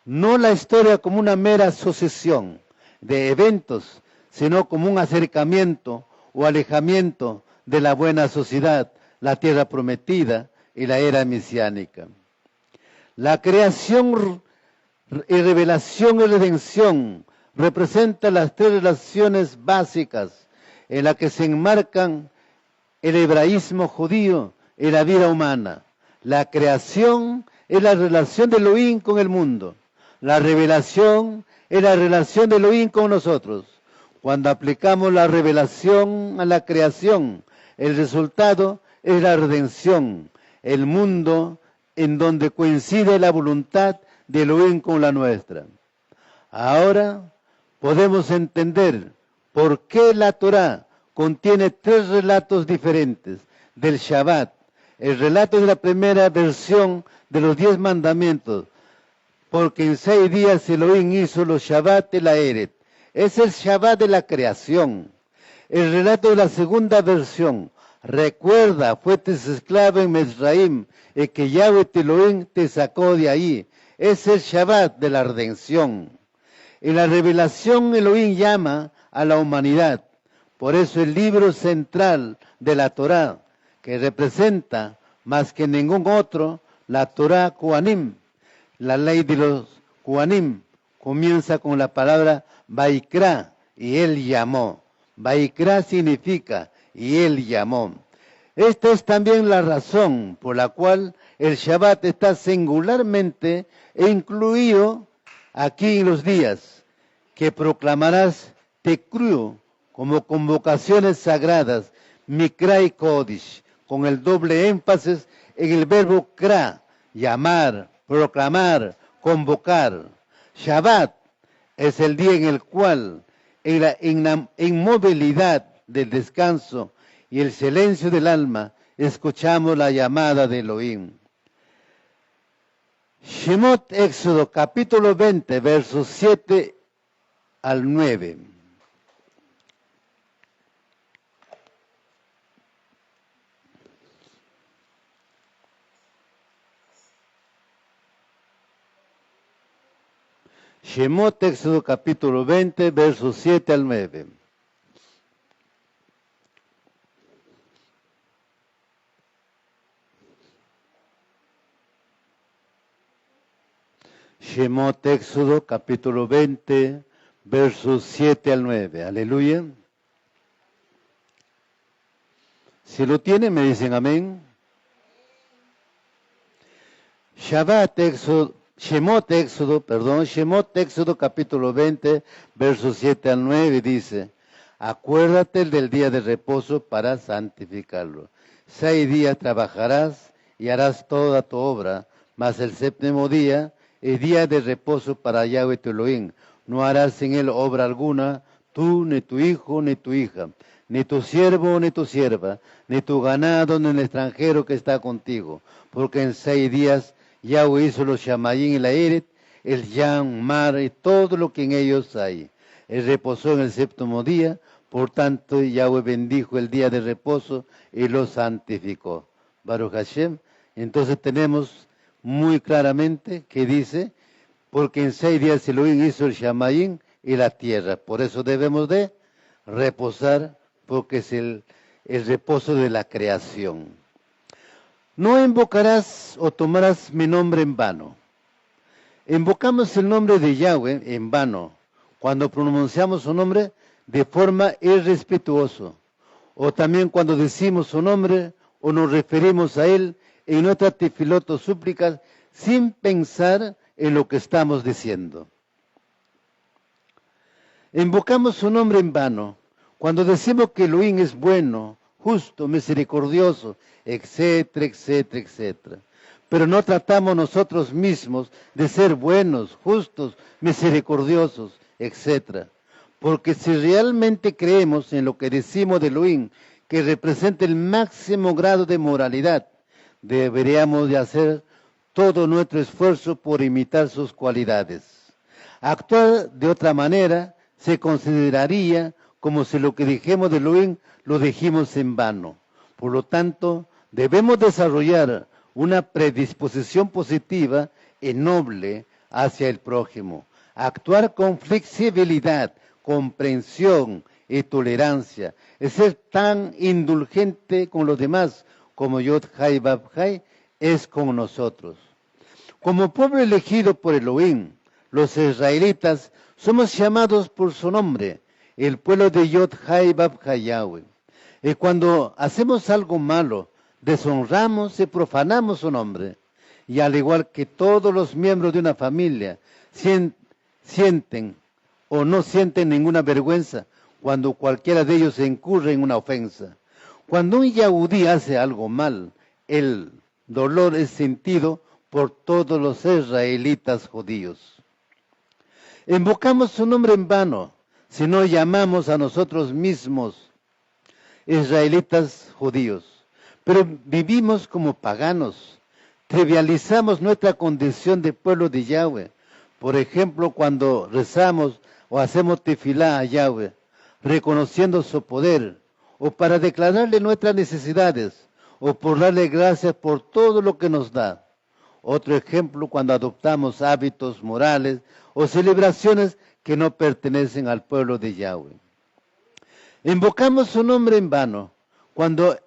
No la historia como una mera sucesión de eventos, sino como un acercamiento o alejamiento de la buena sociedad, la tierra prometida y la era mesiánica. La creación y revelación y redención representan las tres relaciones básicas en las que se enmarcan el hebraísmo judío y la vida humana. La creación es la relación de Elohim con el mundo. La revelación es la relación de Elohim con nosotros. Cuando aplicamos la revelación a la creación, el resultado es la redención, el mundo en donde coincide la voluntad de Elohim con la nuestra. Ahora podemos entender por qué la Torá contiene tres relatos diferentes del Shabbat. El relato de la primera versión de los 10 mandamientos, porque en 6 días Elohim hizo los Shabbat y la Eret. Es el Shabbat de la creación. El relato de la segunda versión, recuerda, fuiste esclavo en Mizraim, y que Yahweh Elohim te sacó de ahí. Es el Shabbat de la redención. En la revelación Elohim llama a la humanidad. Por eso el libro central de la Torá, que representa más que ningún otro la Torá Kohanim, la ley de los Kohanim, comienza con la palabra Vaikra, y él llamó. Vaikra significa, y él llamó. Esta es también la razón por la cual el Shabbat está singularmente incluido aquí en los días, que proclamarás Tekru como convocaciones sagradas, Mikra y Kodesh, con el doble énfasis en el verbo kra, llamar, proclamar, convocar. Shabbat es el día en el cual, en la inmovilidad del descanso y el silencio del alma, escuchamos la llamada de Elohim. Shemot Éxodo capítulo 20, versos 7 al 9. Shemot Éxodo capítulo 20, versos 7 al 9. Shemot Éxodo capítulo 20, versos 7 al 9. Aleluya. Si lo tienen, me dicen amén. Shemot Éxodo capítulo 20, versos 7 al 9 dice, acuérdate del día de reposo para santificarlo. 6 días trabajarás y harás toda tu obra, mas el séptimo día es día de reposo para Yahweh tu Elohim. No harás en él obra alguna, tú, ni tu hijo, ni tu hija, ni tu siervo ni tu sierva, ni tu ganado ni el extranjero que está contigo, porque en 6 días Yahweh hizo los Shamayim y la Eret, el Yam, mar y todo lo que en ellos hay. Él reposó en el 7º día, por tanto Yahweh bendijo el día de reposo y lo santificó. Baruch Hashem. Entonces tenemos muy claramente que dice, porque en 6 días Elohim hizo el Shamayim y la tierra. Por eso debemos de reposar, porque es el reposo de la creación. No invocarás o tomarás mi nombre en vano. Invocamos el nombre de Yahweh en vano, cuando pronunciamos su nombre de forma irrespetuosa, o también cuando decimos su nombre o nos referimos a él en nuestras tefilot o súplicas sin pensar en lo que estamos diciendo. Invocamos su nombre en vano, cuando decimos que Elohim es bueno, justo, misericordioso, etcétera, etcétera, etcétera. Pero no tratamos nosotros mismos de ser buenos, justos, misericordiosos, etcétera. Porque si realmente creemos en lo que decimos de Elohim, que representa el máximo grado de moralidad, deberíamos de hacer todo nuestro esfuerzo por imitar sus cualidades. Actuar de otra manera se consideraría como si lo que dijimos de Elohim lo dijimos en vano. Por lo tanto, debemos desarrollar una predisposición positiva y noble hacia el prójimo. Actuar con flexibilidad, comprensión y tolerancia. Es ser tan indulgente con los demás como Yod Hai Bab Hai es con nosotros. Como pueblo elegido por Elohim, los israelitas somos llamados por su nombre, el pueblo de Yod Hai Bab Hai Yahweh. Y cuando hacemos algo malo, deshonramos y profanamos su nombre. Y al igual que todos los miembros de una familia sienten o no sienten ninguna vergüenza cuando cualquiera de ellos incurre en una ofensa. Cuando un yahudí hace algo mal, el dolor es sentido por todos los israelitas judíos. Invocamos su nombre en vano si no llamamos a nosotros mismos israelitas judíos. Pero vivimos como paganos, trivializamos nuestra condición de pueblo de Yahweh. Por ejemplo, cuando rezamos o hacemos tefilá a Yahweh, reconociendo su poder, o para declararle nuestras necesidades, o por darle gracias por todo lo que nos da. Otro ejemplo, cuando adoptamos hábitos morales o celebraciones que no pertenecen al pueblo de Yahweh. Invocamos su nombre en vano cuando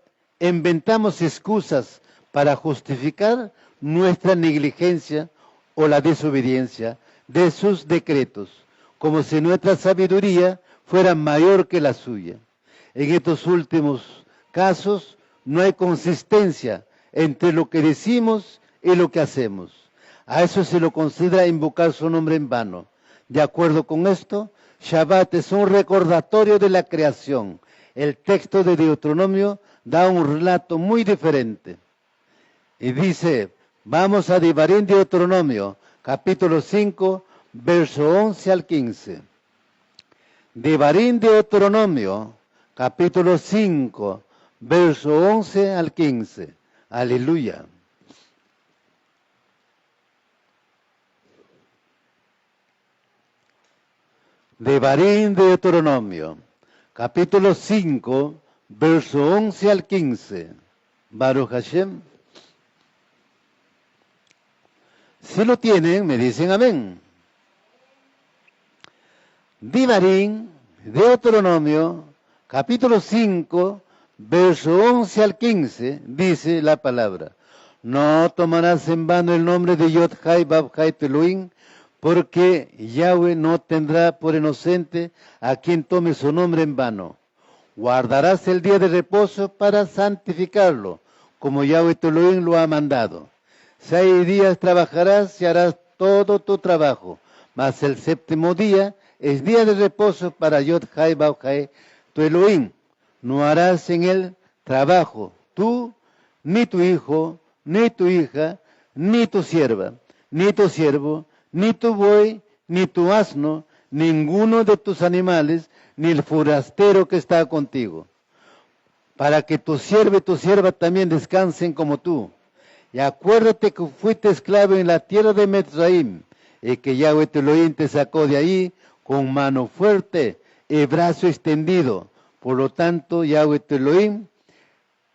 inventamos excusas para justificar nuestra negligencia o la desobediencia de sus decretos, como si nuestra sabiduría fuera mayor que la suya. En estos últimos casos no hay consistencia entre lo que decimos y lo que hacemos. A eso se lo considera invocar su nombre en vano. De acuerdo con esto, Shabbat es un recordatorio de la creación. El texto de Deuteronomio da un relato muy diferente. Y dice, vamos a Devarim Deuteronomio, capítulo 5, verso 11 al 15. Devarim Deuteronomio, capítulo 5, verso 11 al 15. Aleluya. Devarim Deuteronomio, capítulo 5, verso 11 al 15. Baruch Hashem. Si lo tienen, me dicen amén. Devarim, Deuteronomio, capítulo 5, verso 11 al 15, dice la palabra. No tomarás en vano el nombre de Yod Hai Bab Hai tu Elohim, porque Yahweh no tendrá por inocente a quien tome su nombre en vano. Guardarás el día de reposo para santificarlo, como Yahweh tu Elohim lo ha mandado. 6 días trabajarás y harás todo tu trabajo, mas el 7º día es día de reposo para Yod Hai Bab Hai tu Elohim. No harás en él trabajo, tú, ni tu hijo, ni tu hija, ni tu sierva, ni tu siervo, ni tu buey, ni tu asno, ninguno de tus animales, ni el forastero que está contigo. para que tu siervo y tu sierva también descansen como tú. Y acuérdate que fuiste esclavo en la tierra de Mitzrayim, y que Yahweh tu Elohim te sacó de ahí con mano fuerte y brazo extendido. Por lo tanto, Yahweh tu Elohim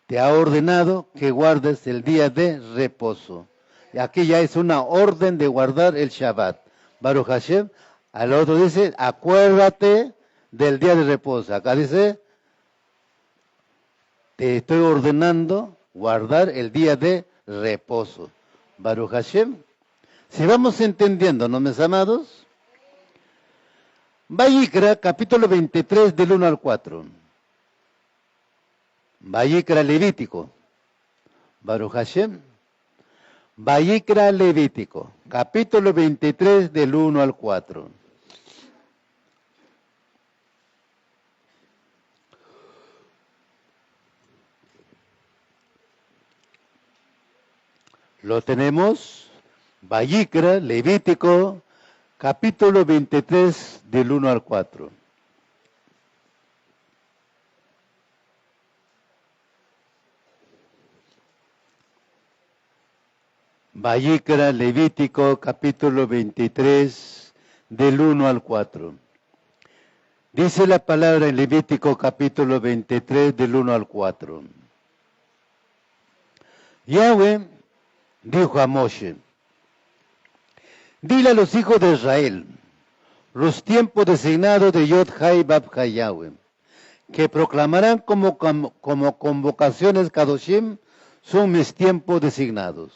te ha ordenado que guardes el día de reposo. Y aquí ya es una orden de guardar el Shabbat. Baruch Hashem. Al otro dice, acuérdate del día de reposo. Acá dice, te estoy ordenando guardar el día de reposo. Baruch Hashem. Si vamos entendiendo, ¿no, mis amados? Vayikra, capítulo 23, del 1 al 4. Vayikra Levítico. Baruch Hashem. Vayikra Levítico, capítulo 23, del 1 al 4. Lo tenemos, Vayikra, Levítico, capítulo 23, del 1 al 4. Vayikra, Levítico, capítulo 23, del 1 al 4. Dice la palabra en Levítico, capítulo 23, del 1 al 4. Yahweh dijo a Moshe, dile a los hijos de Israel, los tiempos designados de Yod Hai Bab Hai Yahweh, que proclamarán como convocaciones Kadoshim, son mis tiempos designados.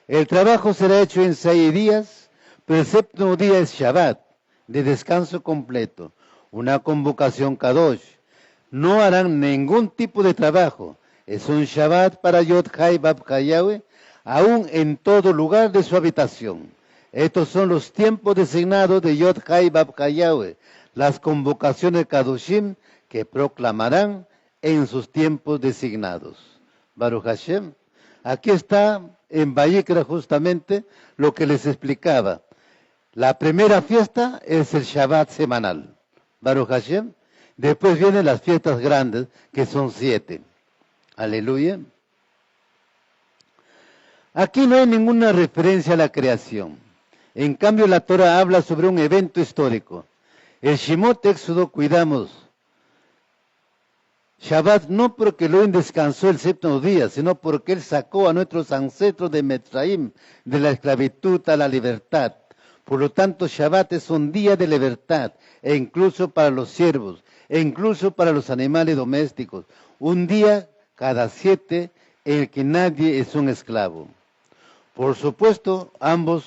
El trabajo será hecho en 6 días, pero el séptimo día es Shabbat, de descanso completo, una convocación Kadosh. No harán ningún tipo de trabajo. Es un Shabbat para Yod Hai Bab Hai Yahweh, aún en todo lugar de su habitación. Estos son los tiempos designados de Yod Hai Bab Hai Yahweh, las convocaciones Kadoshim que proclamarán en sus tiempos designados. Baruch Hashem. Aquí está en Vayikra justamente lo que les explicaba. La primera fiesta es el Shabbat semanal. Baruch Hashem. Después vienen las fiestas grandes, que son 7. Aleluya. Aquí no hay ninguna referencia a la creación. En cambio, la Torah habla sobre un evento histórico. El Shemot Éxodo cuidamos Shabbat no porque Elohim descansó el séptimo día, sino porque Él sacó a nuestros ancestros de Mitzrayim, de la esclavitud a la libertad. Por lo tanto, Shabbat es un día de libertad, e incluso para los siervos, e incluso para los animales domésticos. Un día cada 7 en el que nadie es un esclavo. Por supuesto, ambos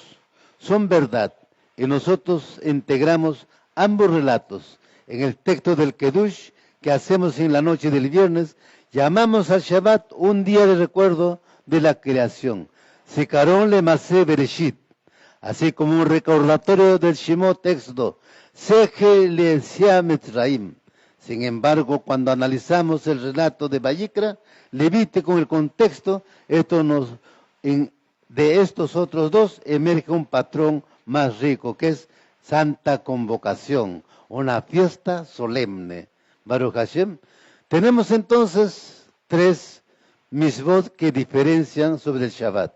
son verdad, y nosotros integramos ambos relatos en el texto del Kedush que hacemos en la noche del viernes. Llamamos al Shabbat un día de recuerdo de la creación, Zikaron Lemase Bereshit, así como un recordatorio del Shemot Éxodo, Seje Lesia Mitzrayim. Sin embargo, cuando analizamos el relato de Vayikra, Levítico, con el contexto, de estos otros dos emerge un patrón más rico, que es Santa Convocación, una fiesta solemne. Baruch Hashem. Tenemos entonces 3 misvot que diferencian sobre el Shabbat.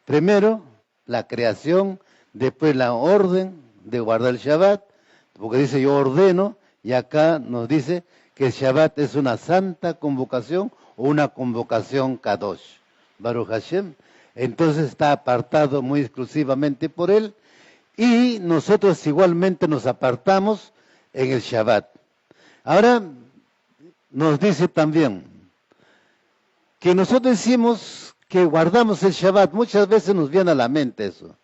Primero, la creación, después la orden de guardar el Shabbat, porque dice yo ordeno, y acá nos dice que el Shabbat es una santa convocación o una convocación Kadosh. Baruch Hashem. Entonces está apartado muy exclusivamente por él, y nosotros igualmente nos apartamos en el Shabbat. Ahora nos dice también que nosotros decimos que guardamos el Shabbat. Muchas veces nos viene a la mente eso.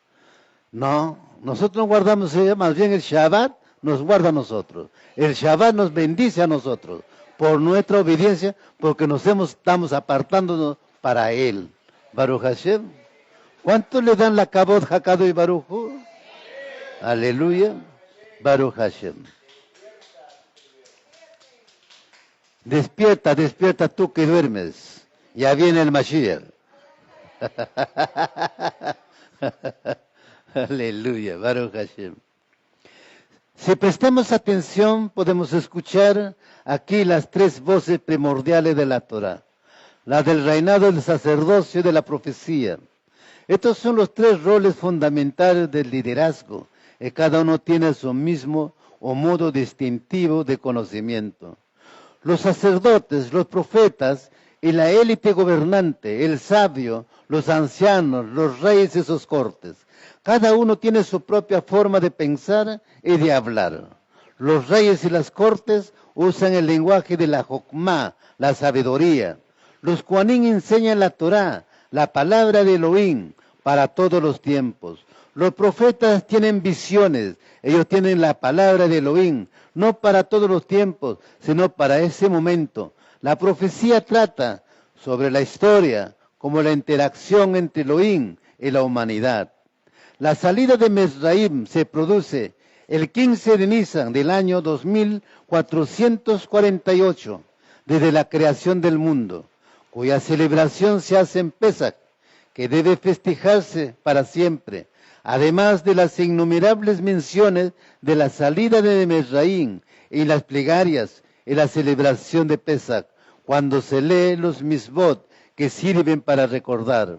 No, nosotros no guardamos el Shabbat, más bien el Shabbat nos guarda a nosotros. El Shabbat nos bendice a nosotros por nuestra obediencia, porque estamos apartándonos para Él. Baruch Hashem. ¿Cuánto le dan la Kabod, Hakado y Baruch Hu? Aleluya. Baruch Hashem. Despierta, despierta tú que duermes. Ya viene el Mashiach. Aleluya, Baruch Hashem. Si prestamos atención, podemos escuchar aquí las tres voces primordiales de la Torá. La del reinado, del sacerdocio y de la profecía. Estos son los tres roles fundamentales del liderazgo, y cada uno tiene su mismo o modo distintivo de conocimiento. Los sacerdotes, los profetas y la élite gobernante, el sabio, los ancianos, los reyes y sus cortes. Cada uno tiene su propia forma de pensar y de hablar. Los reyes y las cortes usan el lenguaje de la Jokmá, la sabiduría. Los Kohanim enseñan la Torá, la palabra de Elohim, para todos los tiempos. Los profetas tienen visiones, ellos tienen la palabra de Elohim, no para todos los tiempos, sino para ese momento. La profecía trata sobre la historia, como la interacción entre Elohim y la humanidad. La salida de Mizraim se produce el 15 de Nisan del año 2448, desde la creación del mundo, cuya celebración se hace en Pesach, que debe festejarse para siempre, además de las innumerables menciones de la salida de Mizraim y las plegarias y la celebración de Pesach, cuando se lee los misbot que sirven para recordar.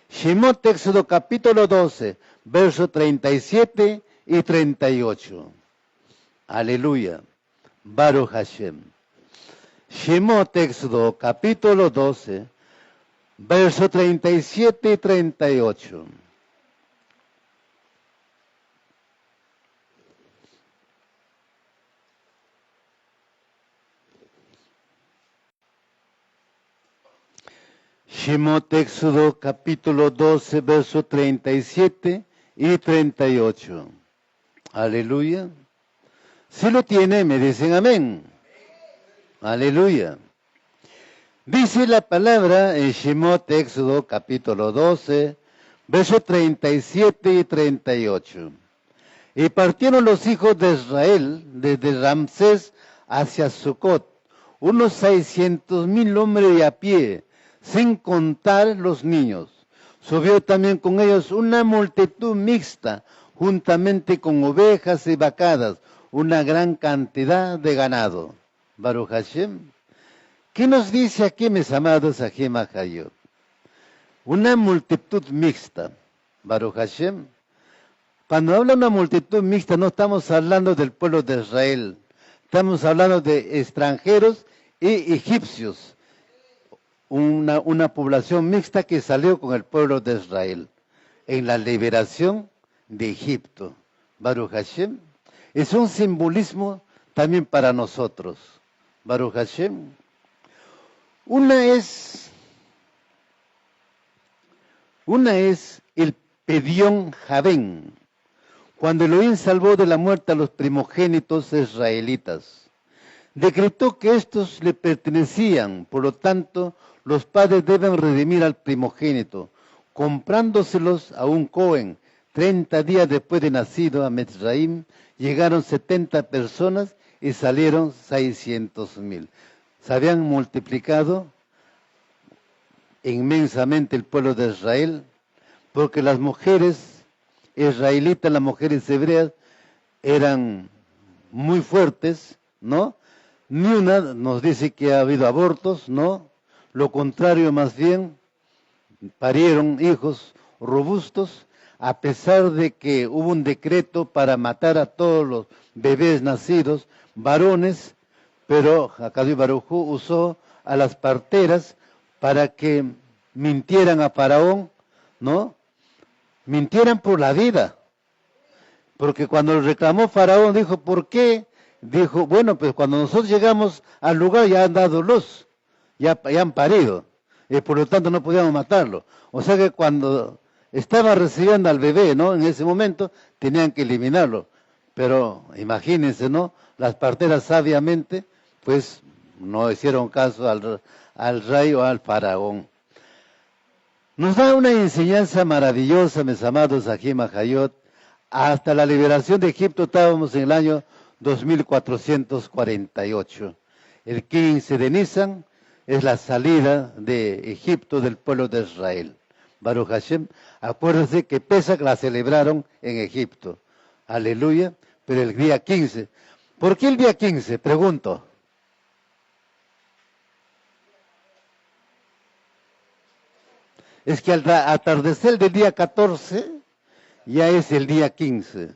Shemot, Éxodo capítulo 12, versos 37 y 38. Aleluya. Baruch Hashem. Shemot, Éxodo capítulo 12, versos 37 y 38. Shemot, Éxodo capítulo 12, versos 37 y 38. Aleluya. Si lo tiene, me dicen amén. Aleluya. Dice la palabra en Shemot, Éxodo capítulo 12, versos 37 y 38. Y partieron los hijos de Israel desde Ramsés hacia Sucot, unos 600,000 hombres a pie, sin contar los niños. Subió también con ellos una multitud mixta, juntamente con ovejas y vacadas, una gran cantidad de ganado. Baruch Hashem. ¿Qué nos dice aquí, mis amados Ajim Ajayot? Una multitud mixta. Baruch Hashem. Cuando habla una multitud mixta, no estamos hablando del pueblo de Israel. Estamos hablando de extranjeros y egipcios. Una población mixta que salió con el pueblo de Israel en la liberación de Egipto. Baruch Hashem. Es un simbolismo también para nosotros. Baruch Hashem. Una es el Pedión Javén, cuando Elohim salvó de la muerte a los primogénitos israelitas. Decretó que estos le pertenecían, por lo tanto, los padres deben redimir al primogénito, comprándoselos a un Cohen. 30 días después de nacido a Mizraim, llegaron 70 personas y salieron 600,000. Se habían multiplicado inmensamente el pueblo de Israel, porque las mujeres israelitas, las mujeres hebreas, eran muy fuertes, ¿no? Ni una nos dice que ha habido abortos, ¿no? Lo contrario, más bien, parieron hijos robustos, a pesar de que hubo un decreto para matar a todos los bebés nacidos, varones, pero Hakadosh Baruj Hu usó a las parteras para que mintieran a Faraón, ¿no? Mintieran por la vida. Porque cuando reclamó Faraón, dijo, ¿por qué? Dijo, bueno, pues cuando nosotros llegamos al lugar ya han dado luz, ya han parido, y por lo tanto no podíamos matarlo. O sea que cuando estaba recibiendo al bebé, ¿no? En ese momento tenían que eliminarlo. Pero imagínense, ¿no? Las parteras sabiamente, pues no hicieron caso al rey o al faraón. Nos da una enseñanza maravillosa, mis amados Ajim Ajayot. Hasta la liberación de Egipto estábamos en el año 2448. El 15 de Nisan es la salida de Egipto del pueblo de Israel. Baruch Hashem, acuérdense que Pesach la celebraron en Egipto. Aleluya. pero el día 15. ¿Por qué el día 15? Pregunto. Es que al atardecer del día 14 ya es el día 15.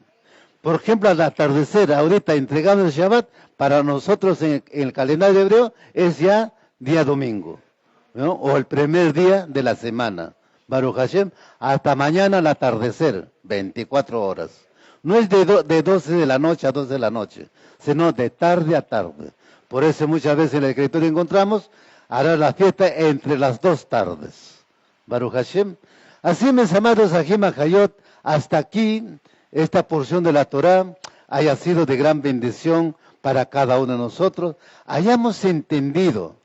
Por ejemplo, al atardecer, ahorita entregando el Shabbat, para nosotros en el calendario hebreo es ya día domingo, ¿no? O el primer día de la semana. Baruch Hashem, hasta mañana al atardecer, 24 horas. No es de 12 de la noche a 12 de la noche, sino de tarde a tarde. Por eso muchas veces en la Escritura encontramos, hará la fiesta entre las dos tardes. Baruch Hashem. Así, mis amados Ajim Hayot, hasta aquí esta porción de la Torah haya sido de gran bendición para cada uno de nosotros. Hayamos entendido,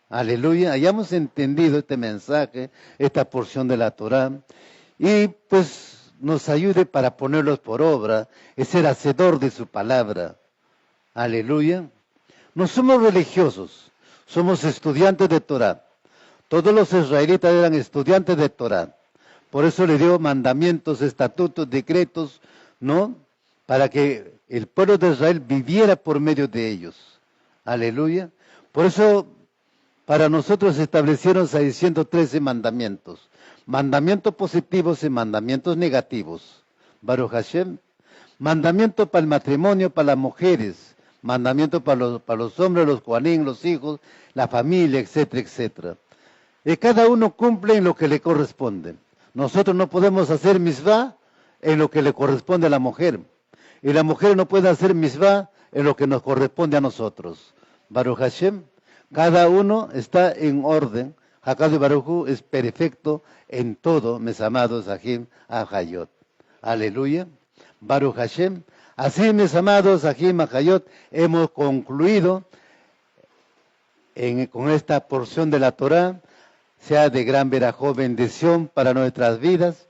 aleluya, hayamos entendido este mensaje, esta porción de la Torah, y pues nos ayude para ponerlos por obra y ser hacedor de su palabra. Aleluya. No somos religiosos, somos estudiantes de Torah. Todos los israelitas eran estudiantes de Torah. Por eso le dio mandamientos, estatutos, decretos, ¿no? Para que el pueblo de Israel viviera por medio de ellos. Aleluya. Por eso para nosotros se establecieron 613 mandamientos. Mandamientos positivos y mandamientos negativos. Baruch Hashem. Mandamiento para el matrimonio, para las mujeres. Mandamiento para los hombres, los kohanim, los hijos, la familia, etcétera, etcétera. Y cada uno cumple en lo que le corresponde. Nosotros no podemos hacer misvá en lo que le corresponde a la mujer. Y la mujer no puede hacer misvá en lo que nos corresponde a nosotros. Baruch Hashem, cada uno está en orden. Hakadosh Baruj Hu es perfecto en todo, mis amados Ajim Ahayot. Aleluya. Baruch Hashem. Así, mis amados Ajim Ahayot, hemos concluido con esta porción de la Torah. Sea de gran verajó bendición para nuestras vidas.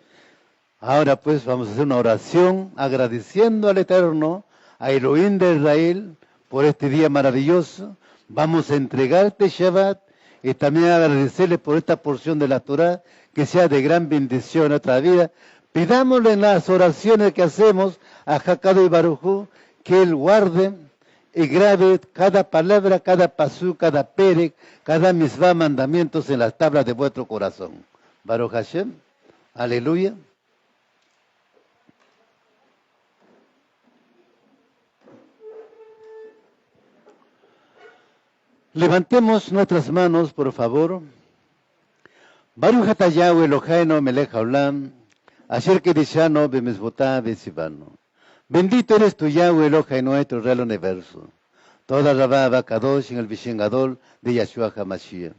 Ahora pues vamos a hacer una oración agradeciendo al Eterno, a Elohim de Israel, por este día maravilloso. Vamos a entregarte Shabbat y también agradecerle por esta porción de la Torah, que sea de gran bendición a nuestra vida. Pidámosle en las oraciones que hacemos a Hakadosh Baruj Hu, que Él guarde y grabe cada palabra, cada pasú, cada perek, cada misvá, mandamientos en las tablas de vuestro corazón. Baruch Hashem, aleluya. Levantemos nuestras manos, por favor. Baruch atah Yahweh Eloheinu melech haolam, asher kedishanu b'mitzvotav v'tzivanu. Bendito eres tu Yahweh Eloheinu, nuestro Real Universo. Toda Rabá Abacadosh en el Vishen Gadol de Yahshua HaMashiach.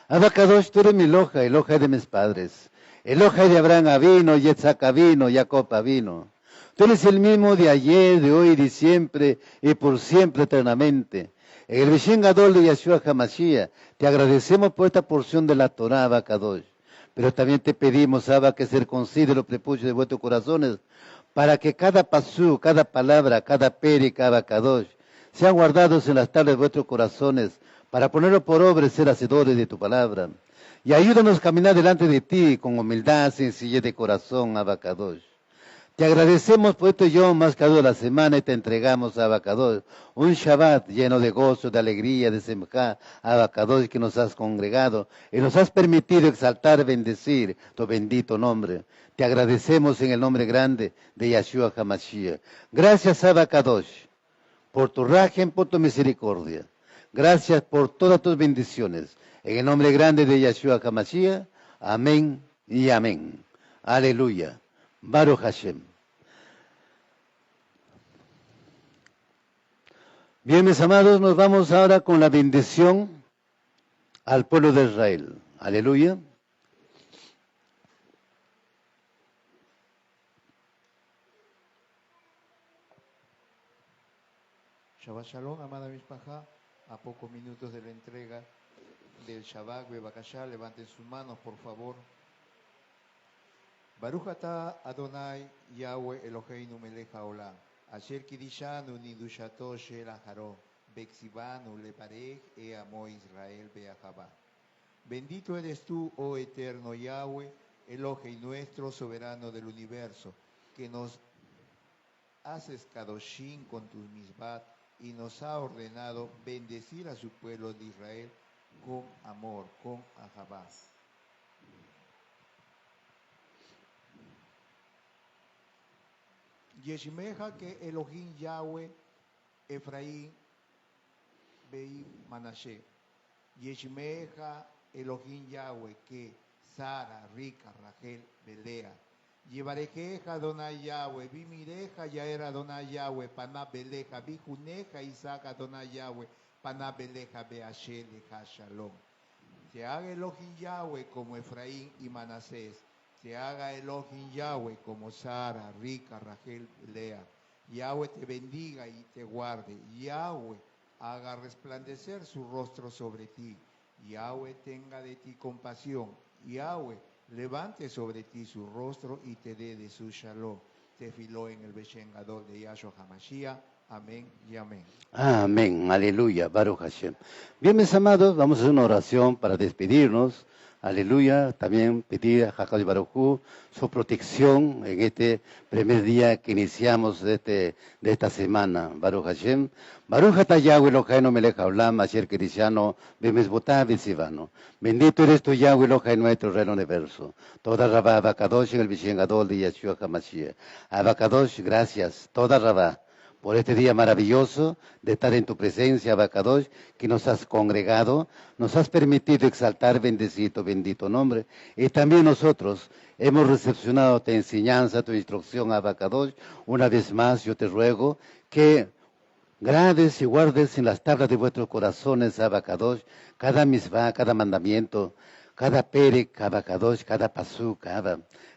Abacadosh, tú eres mi Eloja, Eloja de mis padres. Eloja de Abraham Avino, Yitzhak Avino, Jacob Avino. Tú eres el mismo de ayer, de hoy, de siempre y por siempre eternamente. En el Vishen Gadol de Yahshua HaMashiach, te agradecemos por esta porción de la Torah, Abacadosh. Pero también te pedimos, Abba, que circuncide los prepucios de vuestros corazones, para que cada pasú, cada palabra, cada peri, cada Abacadosh, sean guardados en las tablas de vuestros corazones, para ponerlo por obra y ser hacedores de tu palabra. Y ayúdanos a caminar delante de ti con humildad, sencillez de corazón, Abacadosh. Te agradecemos por este Yom más caro de la semana y te entregamos a Abacadosh un Shabbat lleno de gozo, de alegría, de semjá, Abacadosh, que nos has congregado y nos has permitido exaltar, bendecir tu bendito nombre. Te agradecemos en el nombre grande de Yahshua HaMashiach. Gracias, Abacadosh, por tu rajem, por tu misericordia. Gracias por todas tus bendiciones. En el nombre grande de Yahshua HaMashiach. Amén y amén. Aleluya. Baruch Hashem. Bien, mis amados, nos vamos ahora con la bendición al pueblo de Israel. Aleluya. Shabbat Shalom, amada Mishpajá. A pocos minutos de la entrega del Shabbat, Bebakashá, levanten sus manos, por favor. Baruch atah Adonai Yahweh Eloheinu melech haolam, asher kidishanu nidushato shel aharo, beksivanu leparech e amo Israel beahavá. Bendito eres tú, oh eterno Yahweh, Elohei nuestro, soberano del universo, que nos haces Kadoshim con tus misbat y nos ha ordenado bendecir a su pueblo de Israel con amor, con ahabá. Yeshmeja que Elohim Yahweh, Efraín, Beí Manashe. Yeshmeja Elohim Yahweh que Sara, Rica, Rachel, Belea. Llevarejeja Adonai Yahweh, Bimireja Yaera Adonai Yahweh, Paná Beleja, Bijuneja Isaac Adonai Yahweh, Paná Beleja Beashel Leja Shalom. Se haga Elohim Yahweh como Efraín y Manasés. Se haga Elohim Yahweh como Sara, Rica, Rachel, Lea. Yahweh te bendiga y te guarde. Yahweh haga resplandecer su rostro sobre ti. Yahweh tenga de ti compasión. Yahweh levante sobre ti su rostro y te dé de su shalom. Tefiló en el Beshen Gadol de Yahshua HaMashiach. Amén y amén. Amén, aleluya, Baruch Hashem. Bien, mis amados, vamos a hacer una oración para despedirnos. Aleluya, también pedir a Hakadosh Baruj Hu su protección en este primer día que iniciamos de esta semana. Baruch Hashem, Baruch Ata Yahweh Eloheinu melech haolam, asher kirishano b'mizvotav v'tzivano. Bendito eres tú, Yahweh Eloheinu, nuestro rey del universo. Toda Rabá, Abacadosh en el Beshen Gadol de Yeshua HaMashiach. Abacadosh, gracias, toda Rabá, por este día maravilloso de estar en tu presencia, Abacadosh, que nos has congregado, nos has permitido exaltar, bendecir tu bendito nombre. Y también nosotros hemos recepcionado tu enseñanza, tu instrucción, Abacadosh. Una vez más yo te ruego que grades y guardes en las tablas de vuestros corazones, Abacadosh, cada misvá, cada mandamiento, cada perek, Abacadosh, cada pasuk,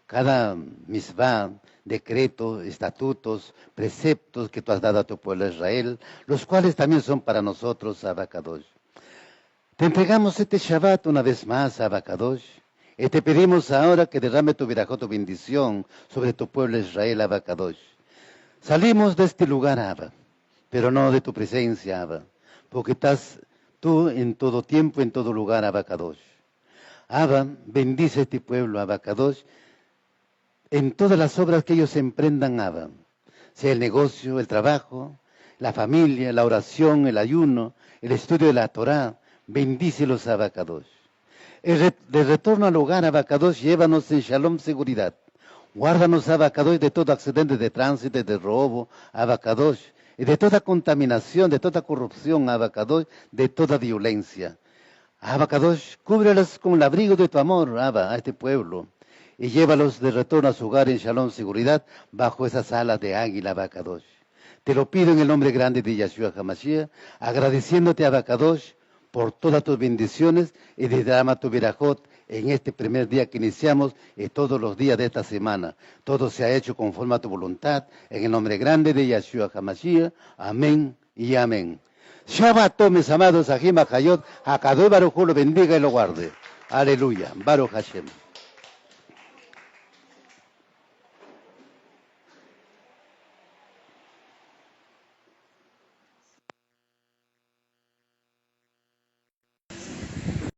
cada misvá, decretos, estatutos, preceptos que tú has dado a tu pueblo Israel, los cuales también son para nosotros, Abacadosh. Te entregamos este Shabbat una vez más, Abacadosh, y te pedimos ahora que derrame tu virajot, tu bendición sobre tu pueblo Israel, Abacadosh. Salimos de este lugar, Abba, pero no de tu presencia, Abba, porque estás tú en todo tiempo, en todo lugar, Abacadosh. Abba, bendice a este pueblo, Abacadosh, en todas las obras que ellos emprendan, Abba, sea el negocio, el trabajo, la familia, la oración, el ayuno, el estudio de la Torá, bendícelos, Abacadosh. De retorno al hogar, Abacadosh, llévanos en shalom, seguridad. Guárdanos, Abacadosh, de todo accidente de tránsito, de robo, Abacadosh, y de toda contaminación, de toda corrupción, Abacadosh, de toda violencia. Abacadosh, cúbrelos con el abrigo de tu amor, Abba, a este pueblo, y llévalos de retorno a su hogar en shalom, seguridad, bajo esas alas de águila, Abacadosh. Te lo pido en el nombre grande de Yeshua HaMashiach, agradeciéndote, Abacadosh, por todas tus bendiciones y derrama tu virajot en este primer día que iniciamos y todos los días de esta semana. Todo se ha hecho conforme a tu voluntad, en el nombre grande de Yeshua HaMashiach. Amén y amén. Shabbat, mis amados, Ajim Hayot, Hakadosh Baruj Hu lo bendiga y lo guarde. Aleluya, Baruch Hashem.